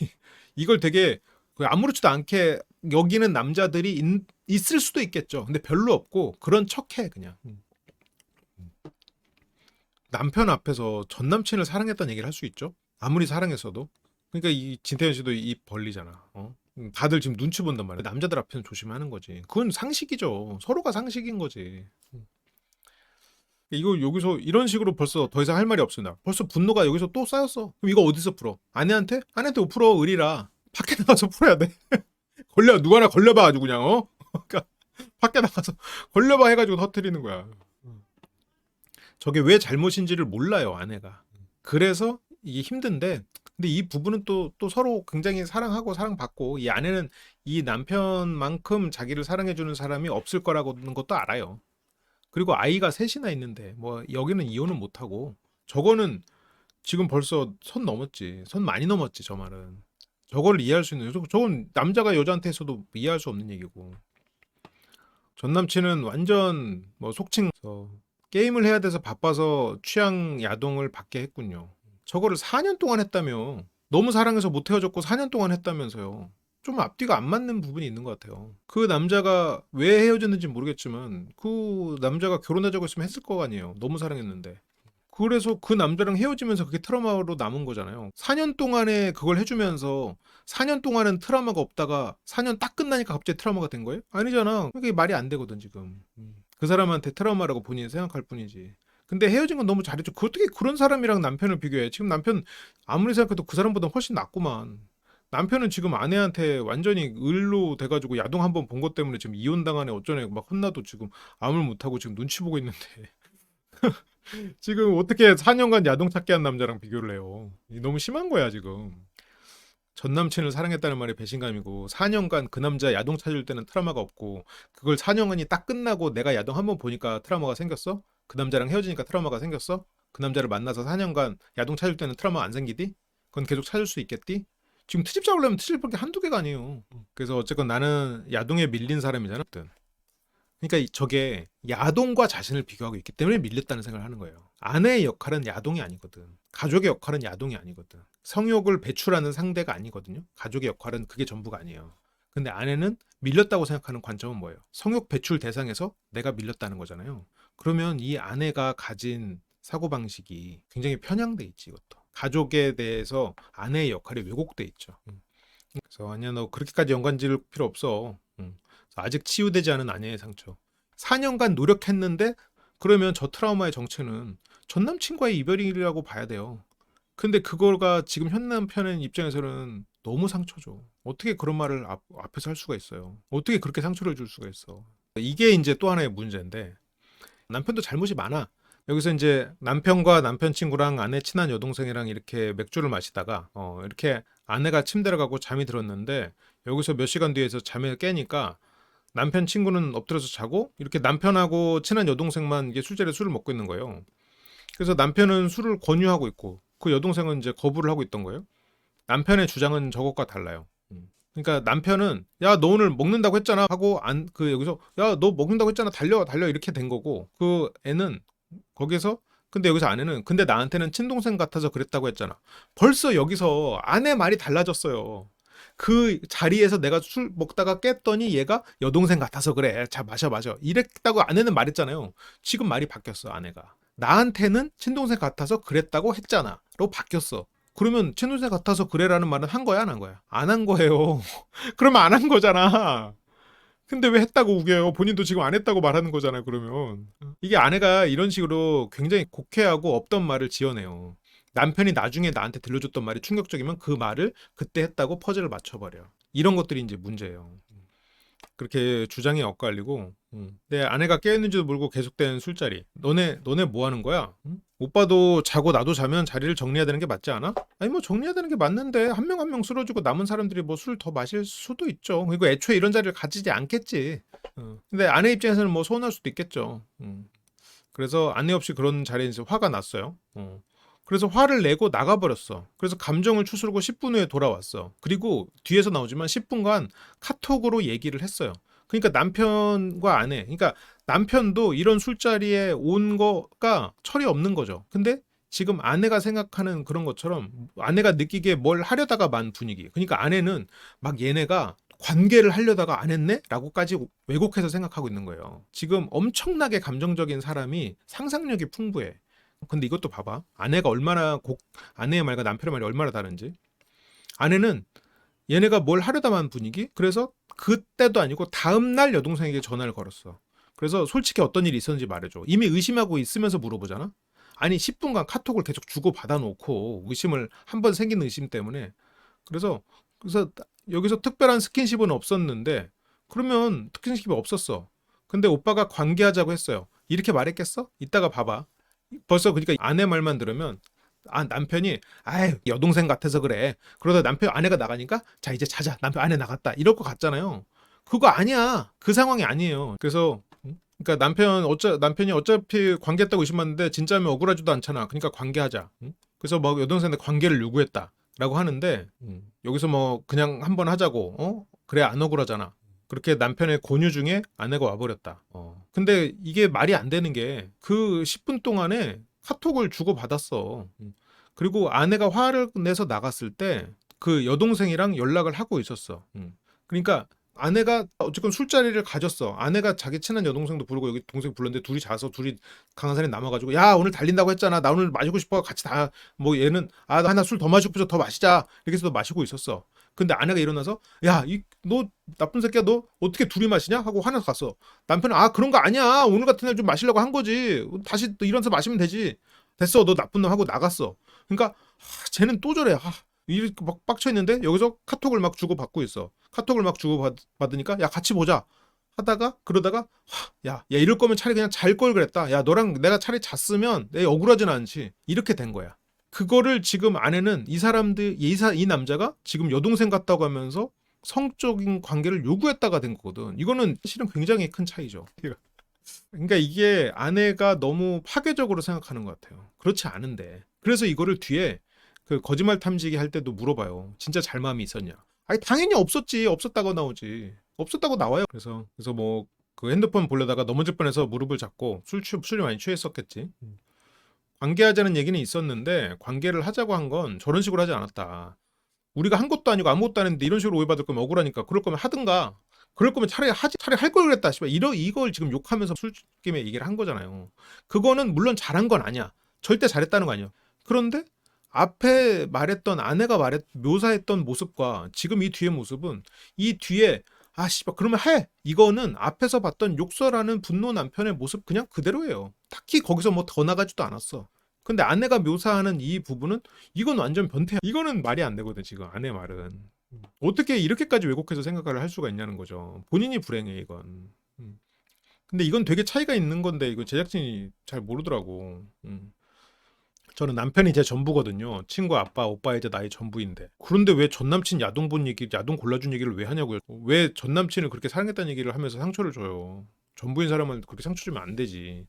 이걸 되게 아무렇지도 않게 여기는 남자들이 있을 수도 있겠죠. 근데 별로 없고 그런 척해 그냥. 남편 앞에서 전 남친을 사랑했다는 얘기를 할 수 있죠. 아무리 사랑했어도. 그러니까 이 진태현 씨도 입 벌리잖아. 다들 지금 눈치 본단 말이야. 남자들 앞에는 조심하는 거지. 그건 상식이죠. 서로가 상식인 거지. 이거 여기서 이런 식으로 벌써 더 이상 할 말이 없습니다. 벌써 분노가 여기서 또 쌓였어. 그럼 이거 어디서 풀어? 아내한테? 아내한테 못 풀어. 의리라. 밖에 나가서 풀어야 돼. 누가 하나 걸려봐 가지고 그냥 그러니까 밖에 나가서 걸려봐 해가지고 터뜨리는 거야. 저게 왜 잘못인지를 몰라요, 아내가. 그래서 이게 힘든데, 근데 이 부분은 또 서로 굉장히 사랑하고 사랑받고, 이 아내는 이 남편만큼 자기를 사랑해주는 사람이 없을 거라는 것도 알아요. 그리고 아이가 셋이나 있는데, 뭐, 여기는 이혼은 못하고, 저거는 지금 벌써 선 넘었지. 선 많이 넘었지, 저 말은. 저걸 이해할 수 있는, 저건 남자가 여자한테 했어도 이해할 수 없는 얘기고. 전 남친은 완전 뭐 속칭 게임을 해야 돼서 바빠서 취향 야동을 받게 했군요. 저거를 4년 동안 했다며. 너무 사랑해서 못 헤어졌고 4년 동안 했다면서요. 좀 앞뒤가 안 맞는 부분이 있는 것 같아요. 그 남자가 왜 헤어졌는지 모르겠지만 그 남자가 결혼하자고 했으면 했을 거 아니에요. 너무 사랑했는데. 그래서 그 남자랑 헤어지면서 그게 트라우마로 남은 거잖아요. 4년 동안에 그걸 해주면서 4년 동안은 트라우마가 없다가 4년 딱 끝나니까 갑자기 트라우마가 된 거예요? 아니잖아. 그게 말이 안 되거든 지금. 그 사람한테 트라우마라고 본인이 생각할 뿐이지. 근데 헤어진 건 너무 잘했죠. 그 어떻게 그런 사람이랑 남편을 비교해? 지금 남편 아무리 생각해도 그 사람보다 훨씬 낫구만. 남편은 지금 아내한테 완전히 을로 돼가지고 야동 한번 본 것 때문에 지금 이혼당하네 어쩌네 막 혼나도 지금 아무를 못하고 지금 눈치 보고 있는데 지금 어떻게 4년간 야동 찾기 한 남자랑 비교를 해요? 너무 심한 거야 지금. 전 남친을 사랑했다는 말이 배신감이고 4년간 그 남자 야동 찾을 때는 트라우마가 없고 그걸 4년간이 딱 끝나고 내가 야동 한번 보니까 트라우마가 생겼어? 그 남자랑 헤어지니까 트라우마가 생겼어? 그 남자를 만나서 4년간 야동 찾을 때는 트라우마 안 생기디? 그건 계속 찾을 수 있겠디? 지금 트집 잡으려면 트집 밖에 한두 개가 아니에요. 그래서 어쨌건 나는 야동에 밀린 사람이잖아. 그러니까 저게 야동과 자신을 비교하고 있기 때문에 밀렸다는 생각을 하는 거예요. 아내의 역할은 야동이 아니거든. 가족의 역할은 야동이 아니거든. 성욕을 배출하는 상대가 아니거든요. 가족의 역할은 그게 전부가 아니에요. 근데 아내는 밀렸다고 생각하는 관점은 뭐예요? 성욕 배출 대상에서 내가 밀렸다는 거잖아요. 그러면 이 아내가 가진 사고방식이 굉장히 편향돼 있지, 이것도. 가족에 대해서 아내의 역할이 왜곡돼 있죠. 그래서 아니야, 너 그렇게까지 연관 지을 필요 없어. 아직 치유되지 않은 아내의 상처. 4년간 노력했는데 그러면 저 트라우마의 정체는 전 남친과의 이별이라고 봐야 돼요. 근데 그거가 지금 현 남편의 입장에서는 너무 상처죠. 어떻게 그런 말을 앞에서 할 수가 있어요. 어떻게 그렇게 상처를 줄 수가 있어. 이게 이제 또 하나의 문제인데 남편도 잘못이 많아. 여기서 이제 남편과 남편 친구랑 아내 친한 여동생이랑 이렇게 맥주를 마시다가 이렇게 아내가 침대를 가고 잠이 들었는데 여기서 몇 시간 뒤에서 잠에 깨니까 남편 친구는 엎드려서 자고 이렇게 남편하고 친한 여동생만 이게 술자리에 술을 먹고 있는 거예요. 그래서 남편은 술을 권유하고 있고 그 여동생은 이제 거부를 하고 있던 거예요. 남편의 주장은 저것과 달라요. 그러니까 남편은 야 너 오늘 먹는다고 했잖아 하고 안 그 여기서 야 너 먹는다고 했잖아 달려 달려 이렇게 된 거고 그 애는 거기서 근데 여기서 아내는 근데 나한테는 친동생 같아서 그랬다고 했잖아. 벌써 여기서 아내 말이 달라졌어요. 그 자리에서 내가 술 먹다가 깼더니 얘가 여동생 같아서 그래. 자 마셔 마셔. 이랬다고 아내는 말했잖아요. 지금 말이 바뀌었어 아내가. 나한테는 친동생 같아서 그랬다고 했잖아.로 바뀌었어. 그러면 친동생 같아서 그래라는 말은 한 거야 안 한 거야? 안 한 거예요. 그러면 안 한 거잖아. 근데 왜 했다고 우겨요? 본인도 지금 안 했다고 말하는 거잖아요, 그러면. 이게 아내가 이런 식으로 굉장히 곡해하고 없던 말을 지어내요. 남편이 나중에 나한테 들려줬던 말이 충격적이면 그 말을 그때 했다고 퍼즐을 맞춰버려. 이런 것들이 이제 문제예요. 그렇게 주장이 엇갈리고 내 아내가 깨있는지도 모르고 계속된 술자리. 너네 뭐 하는 거야? 응? 오빠도 자고 나도 자면 자리를 정리해야 되는 게 맞지 않아? 아니 뭐 정리해야 되는 게 맞는데 한 명 한 명 쓰러지고 남은 사람들이 뭐 술 더 마실 수도 있죠. 그리고 애초에 이런 자리를 가지지 않겠지. 근데 아내 입장에서는 뭐 서운할 수도 있겠죠. 그래서 아내 없이 그런 자리에서 화가 났어요. 그래서 화를 내고 나가버렸어. 그래서 감정을 추스르고 10분 후에 돌아왔어. 그리고 뒤에서 나오지만 10분간 카톡으로 얘기를 했어요. 그러니까 남편과 아내, 그러니까 남편도 이런 술자리에 온 거가 철이 없는 거죠. 근데 지금 아내가 생각하는 그런 것처럼 아내가 느끼기에 뭘 하려다가 만 분위기. 그러니까 아내는 막 얘네가 관계를 하려다가 안 했네? 라고까지 왜곡해서 생각하고 있는 거예요. 지금 엄청나게 감정적인 사람이 상상력이 풍부해. 근데 이것도 봐봐. 아내의 말과 남편의 말이 얼마나 다른지. 아내는 얘네가 뭘 하려다만 분위기? 그래서 그때도 아니고 다음날 여동생에게 전화를 걸었어. 그래서 솔직히 어떤 일이 있었는지 말해줘. 이미 의심하고 있으면서 물어보잖아? 아니 10분간 카톡을 계속 주고받아 놓고 의심을 한 번 생긴 의심 때문에 그래서 여기서 특별한 스킨십은 없었는데 그러면 스킨십이 없었어. 근데 오빠가 관계하자고 했어요. 이렇게 말했겠어? 이따가 봐봐. 벌써 그러니까 아내 말만 들으면 남편이 아유 여동생 같아서 그래. 그러다 아내가 나가니까 자 이제 자자 남편 아내 나갔다 이럴 것 같잖아요. 그거 아니야. 그 상황이 아니에요. 그래서 그러니까 남편이 어차피 관계했다고 의심하는데 진짜면 억울하지도 않잖아. 그러니까 관계하자. 그래서 뭐 여동생한테 관계를 요구했다라고 하는데 여기서 뭐 그냥 한번 하자고 그래 안 억울하잖아. 그렇게 남편의 권유 중에 아내가 와버렸다. 근데 이게 말이 안 되는 게 그 10분 동안에 카톡을 주고받았어. 그리고 아내가 화를 내서 나갔을 때 그 여동생이랑 연락을 하고 있었어. 그러니까 아내가 어쨌건 술자리를 가졌어. 아내가 자기 친한 여동생도 부르고 여기 동생 불렀는데 둘이 자서 둘이 강산에 남아가지고 야 오늘 달린다고 했잖아. 나 오늘 마시고 싶어. 같이 다 뭐 얘는 나 하나 술 더 마시고 싶어서 더 마시자. 이렇게 해서 마시고 있었어. 근데 아내가 일어나서 야 너 나쁜 새끼야 너 어떻게 둘이 마시냐 하고 화나서 갔어. 남편은 그런 거 아니야. 오늘 같은 날 좀 마시려고 한 거지. 다시 또 일어나서 마시면 되지. 됐어 너 나쁜 놈 하고 나갔어. 그러니까 쟤는 또 저래. 이렇게 막 빡쳐 있는데 여기서 카톡을 막 주고 받고 있어. 카톡을 막 주고 받으니까 야 같이 보자 하다가 그러다가 야 이럴 거면 차라리 그냥 잘 걸 그랬다. 야 너랑 내가 차라리 잤으면 내 억울하진 않지. 이렇게 된 거야. 그거를 지금 아내는 이 남자가 지금 여동생 같다고 하면서 성적인 관계를 요구했다가 된 거거든. 이거는 실은 굉장히 큰 차이죠. 그러니까 이게 아내가 너무 파괴적으로 생각하는 것 같아요. 그렇지 않은데. 그래서 이거를 뒤에 그 거짓말 탐지기 할 때도 물어봐요. 진짜 잘 마음이 있었냐? 아니 당연히 없었지. 없었다고 나오지. 없었다고 나와요. 그래서 뭐 그 핸드폰 보려다가 넘어질 뻔해서 무릎을 잡고 술이 많이 취했었겠지. 관계하자는 얘기는 있었는데 관계를 하자고 한 건 저런 식으로 하지 않았다. 우리가 한 것도 아니고 아무것도 안 했는데 이런 식으로 오해받을 거면 억울하니까 그럴 거면 하든가. 그럴 거면 차라리 할 걸 그랬다. 씨발 이걸 지금 욕하면서 술김에 얘기를 한 거잖아요. 그거는 물론 잘한 건 아니야. 절대 잘했다는 거 아니야. 그런데 앞에 말했던 아내가 묘사했던 모습과 지금 이 뒤의 모습은 이 뒤에 아 씨발 그러면 해. 이거는 앞에서 봤던 욕설하는 분노 남편의 모습 그냥 그대로예요. 딱히 거기서 뭐 더 나가지도 않았어. 근데 아내가 묘사하는 이 부분은 이건 완전 변태야. 이거는 말이 안 되거든 지금 아내 말은. 어떻게 이렇게까지 왜곡해서 생각을 할 수가 있냐는 거죠. 본인이 불행해 이건. 근데 이건 되게 차이가 있는 건데 이거 제작진이 잘 모르더라고. 저는 남편이 제 전부거든요. 친구 아빠, 오빠 이제 나의 전부인데. 그런데 왜 전남친 야동 골라준 얘기를 왜 하냐고요. 왜 전남친을 그렇게 사랑했다는 얘기를 하면서 상처를 줘요. 전부인 사람은 그렇게 상처 주면 안 되지.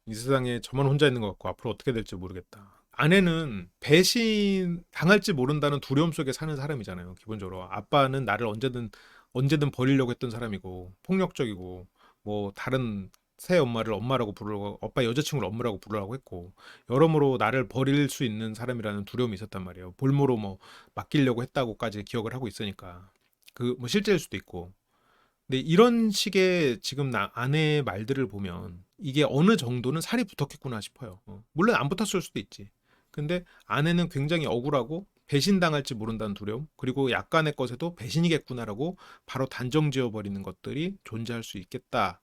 이 세상에 저만 혼자 있는 것 같고 앞으로 어떻게 될지 모르겠다. 아내는 배신 당할지 모른다는 두려움 속에 사는 사람이잖아요. 기본적으로 아빠는 나를 언제든 버리려고 했던 사람이고 폭력적이고 뭐 다른 새 엄마를 엄마라고 부르고 오빠 여자친구를 엄마라고 부르라고 했고 여러모로 나를 버릴 수 있는 사람이라는 두려움이 있었단 말이에요. 볼모로 뭐 맡기려고 했다고까지 기억을 하고 있으니까 그 뭐 실제일 수도 있고 근데 이런 식의 지금 아내의 말들을 보면 이게 어느 정도는 살이 붙었겠구나 싶어요. 물론 안 붙었을 수도 있지. 근데 아내는 굉장히 억울하고 배신당할지 모른다는 두려움, 그리고 약간의 것에도 배신이겠구나라고 바로 단정 지어버리는 것들이 존재할 수 있겠다.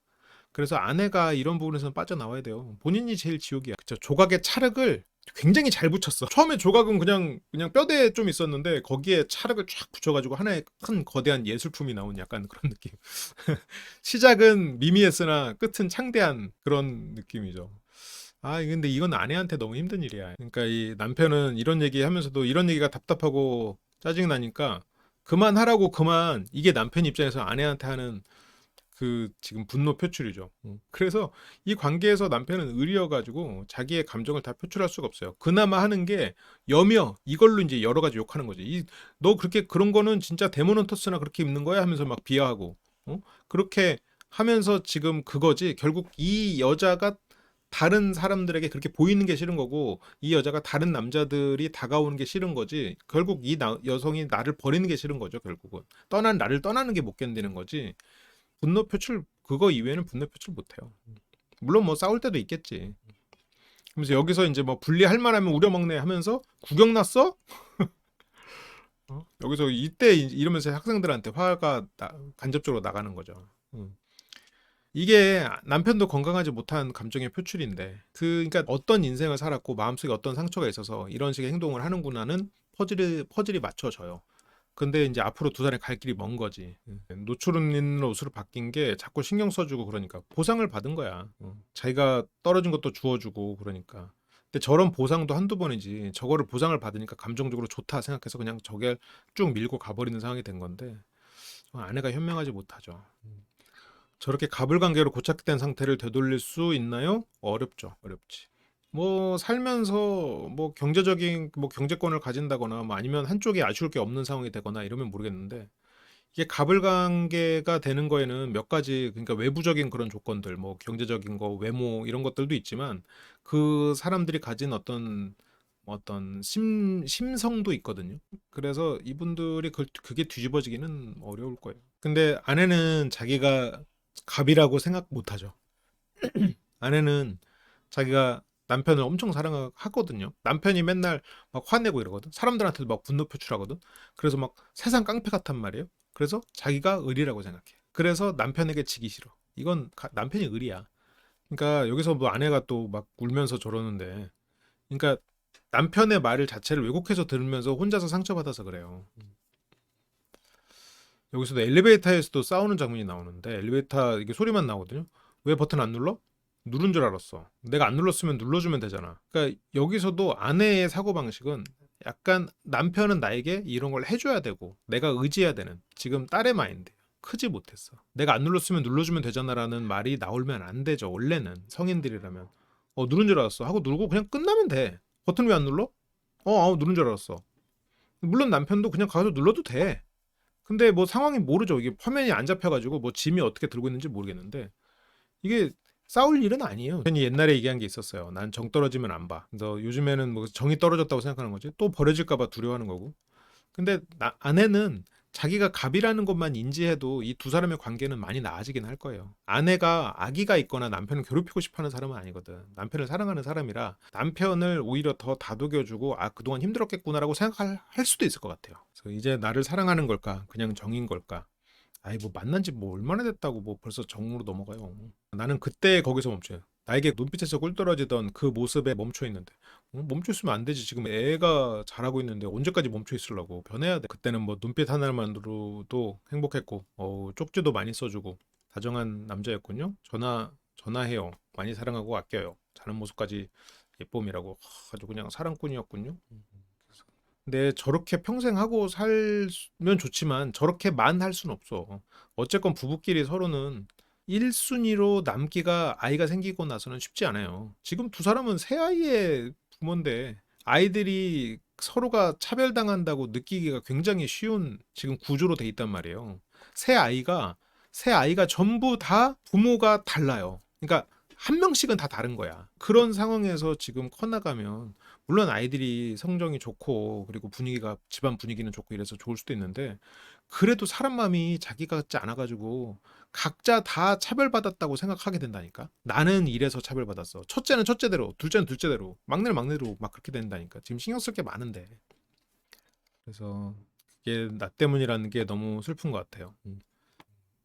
그래서 아내가 이런 부분에서는 빠져나와야 돼요. 본인이 제일 지옥이야. 그쵸? 조각의 찰흙을 굉장히 잘 붙였어. 처음에 조각은 그냥 뼈대에 좀 있었는데 거기에 찰흙을 쫙 붙여가지고 하나의 큰 거대한 예술품이 나온 약간 그런 느낌. 시작은 미미했으나 끝은 창대한 그런 느낌이죠. 아, 근데 이건 아내한테 너무 힘든 일이야. 그러니까 이 남편은 이런 얘기 하면서도 이런 얘기가 답답하고 짜증나니까 그만하라고 그만. 이게 남편 입장에서 아내한테 하는 그 지금 분노 표출이죠. 그래서 이 관계에서 남편은 의리여가지고 자기의 감정을 다 표출할 수가 없어요. 그나마 하는 게 여며 이걸로 이제 여러 가지 욕하는 거지. 너 그렇게 그런 거는 진짜 데모넌터스나 그렇게 입는 거야 하면서 막 비하하고 그렇게 하면서 지금 그거지. 결국 이 여자가 다른 사람들에게 그렇게 보이는 게 싫은 거고 이 여자가 다른 남자들이 다가오는 게 싫은 거지. 결국 이 여성이 나를 버리는 게 싫은 거죠. 결국은 나를 떠나는 게 못 견디는 거지. 분노 표출 그거 이외에는 분노 표출 못해요. 물론 뭐 싸울 때도 있겠지. 그래서 여기서 이제 뭐 분리할 만하면 우려먹네 하면서 구경 났어? 여기서 이때 이러면서 학생들한테 화가 간접적으로 나가는 거죠. 이게 남편도 건강하지 못한 감정의 표출인데 그러니까 어떤 인생을 살았고 마음속에 어떤 상처가 있어서 이런 식의 행동을 하는구나는 퍼즐이 맞춰져요. 근데 이제 앞으로 두 달에 갈 길이 먼 거지. 노출 있는 옷으로 바뀐 게 자꾸 신경 써주고 그러니까 보상을 받은 거야. 자기가 떨어진 것도 주워주고 그러니까. 근데 저런 보상도 한두 번이지. 저거를 보상을 받으니까 감정적으로 좋다 생각해서 그냥 저게 쭉 밀고 가버리는 상황이 된 건데 아내가 현명하지 못하죠. 저렇게 가불관계로 고착된 상태를 되돌릴 수 있나요? 어렵죠. 어렵지. 뭐 살면서 뭐 경제적인 뭐 경제권을 가진다거나 뭐 아니면 한쪽이 아쉬울 게 없는 상황이 되거나 이러면 모르겠는데 이게 가불관계가 되는 거에는 몇 가지 그러니까 외부적인 그런 조건들 뭐 경제적인 거 외모 이런 것들도 있지만 그 사람들이 가진 어떤 심성도 있거든요. 그래서 이분들이 그게 뒤집어지기는 어려울 거예요. 근데 아내는 자기가 갑이라고 생각 못 하죠. 아내는 자기가 남편을 엄청 사랑하거든요. 남편이 맨날 막 화내고 이러거든. 사람들한테도 막 분노 표출하거든. 그래서 막 세상 깡패 같단 말이에요. 그래서 자기가 의리라고 생각해. 그래서 남편에게 지기 싫어. 이건 남편이 의리야. 그러니까 여기서 뭐 아내가 또 막 울면서 저러는데, 그러니까 남편의 말을 자체를 왜곡해서 들으면서 혼자서 상처받아서 그래요. 여기서도 엘리베이터에서도 싸우는 장면이 나오는데 엘리베이터 이게 소리만 나오거든요. 왜 버튼 안 눌러? 누른 줄 알았어. 내가 안 눌렀으면 눌러주면 되잖아. 그러니까 여기서도 아내의 사고방식은 약간 남편은 나에게 이런 걸 해줘야 되고 내가 의지해야 되는 지금 딸의 마인드. 크지 못했어. 내가 안 눌렀으면 눌러주면 되잖아라는 말이 나오면 안 되죠. 원래는 성인들이라면 누른 줄 알았어 하고 누르고 그냥 끝나면 돼. 버튼 왜 안 눌러? 누른 줄 알았어. 물론 남편도 그냥 가서 눌러도 돼. 근데 뭐 상황이 모르죠. 이게 화면이 안 잡혀가지고 뭐 짐이 어떻게 들고 있는지 모르겠는데 이게 싸울 일은 아니에요. 괜히 옛날에 얘기한 게 있었어요. 난 정 떨어지면 안 봐. 그래서 요즘에는 뭐 정이 떨어졌다고 생각하는 거지. 또 버려질까봐 두려워하는 거고. 근데 아내는 자기가 갑이라는 것만 인지해도 이 두 사람의 관계는 많이 나아지긴 할 거예요. 아내가 아기가 있거나 남편을 괴롭히고 싶어하는 사람은 아니거든. 남편을 사랑하는 사람이라 남편을 오히려 더 다독여주고 그동안 힘들었겠구나라고 생각할 수도 있을 것 같아요. 그래서 이제 나를 사랑하는 걸까? 그냥 정인 걸까? 아이 뭐 만난 지 뭐 얼마나 됐다고 뭐 벌써 정으로 넘어가요. 나는 그때 거기서 멈춰요. 나에게 눈빛에서 꿀 떨어지던 그 모습에 멈춰 있는데 멈춰 있으면 안 되지. 지금 애가 자라고 있는데 언제까지 멈춰 있으려고. 변해야 돼. 그때는 뭐 눈빛 하나만으로도 행복했고 쪽지도 많이 써주고 다정한 남자였군요. 전화해요. 많이 사랑하고 아껴요. 자는 모습까지 예쁨이라고 아주 그냥 사랑꾼이었군요. 근데 저렇게 평생 하고 살면 좋지만 저렇게만 할 수는 없어. 어쨌건 부부끼리 서로는 1순위로 남기가 아이가 생기고 나서는 쉽지 않아요. 지금 두 사람은 새 아이의 부모인데 아이들이 서로가 차별당한다고 느끼기가 굉장히 쉬운 지금 구조로 돼 있단 말이에요. 새 아이가 새 아이가 전부 다 부모가 달라요. 그러니까 한 명씩은 다 다른 거야. 그런 상황에서 지금 커나가면 물론 아이들이 성정이 좋고 그리고 분위기가 집안 분위기는 좋고 이래서 좋을 수도 있는데 그래도 사람 마음이 자기 같지 않아 가지고 각자 다 차별받았다고 생각하게 된다니까. 나는 이래서 차별받았어. 첫째는 첫째대로, 둘째는 둘째대로, 막내는 막내대로 막 그렇게 된다니까. 지금 신경 쓸 게 많은데. 그래서 이게 나 때문이라는 게 너무 슬픈 것 같아요.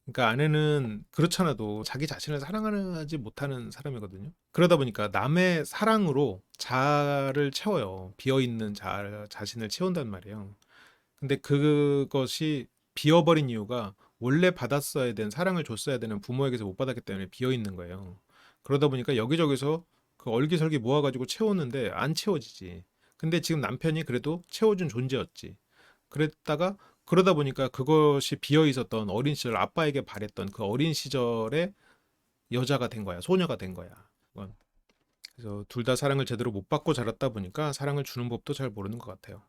그러니까 아내는 그렇잖아도 자기 자신을 사랑하지 못하는 사람이거든요. 그러다 보니까 남의 사랑으로 자아를 채워요. 비어있는 자신을 채운단 말이에요. 근데 그것이 비어버린 이유가 원래 받았어야 된 사랑을 줬어야 되는 부모에게서 못 받았기 때문에 비어있는 거예요. 그러다 보니까 여기저기서 그 얼기설기 모아가지고 채웠는데 안 채워지지. 근데 지금 남편이 그래도 채워준 존재였지. 그랬다가 그러다 보니까 그것이 비어 있었던 어린 시절 아빠에게 바랬던 그 어린 시절의 여자가 된 거야. 소녀가 된 거야. 그건. 그래서 둘 다 사랑을 제대로 못 받고 자랐다 보니까 사랑을 주는 법도 잘 모르는 것 같아요.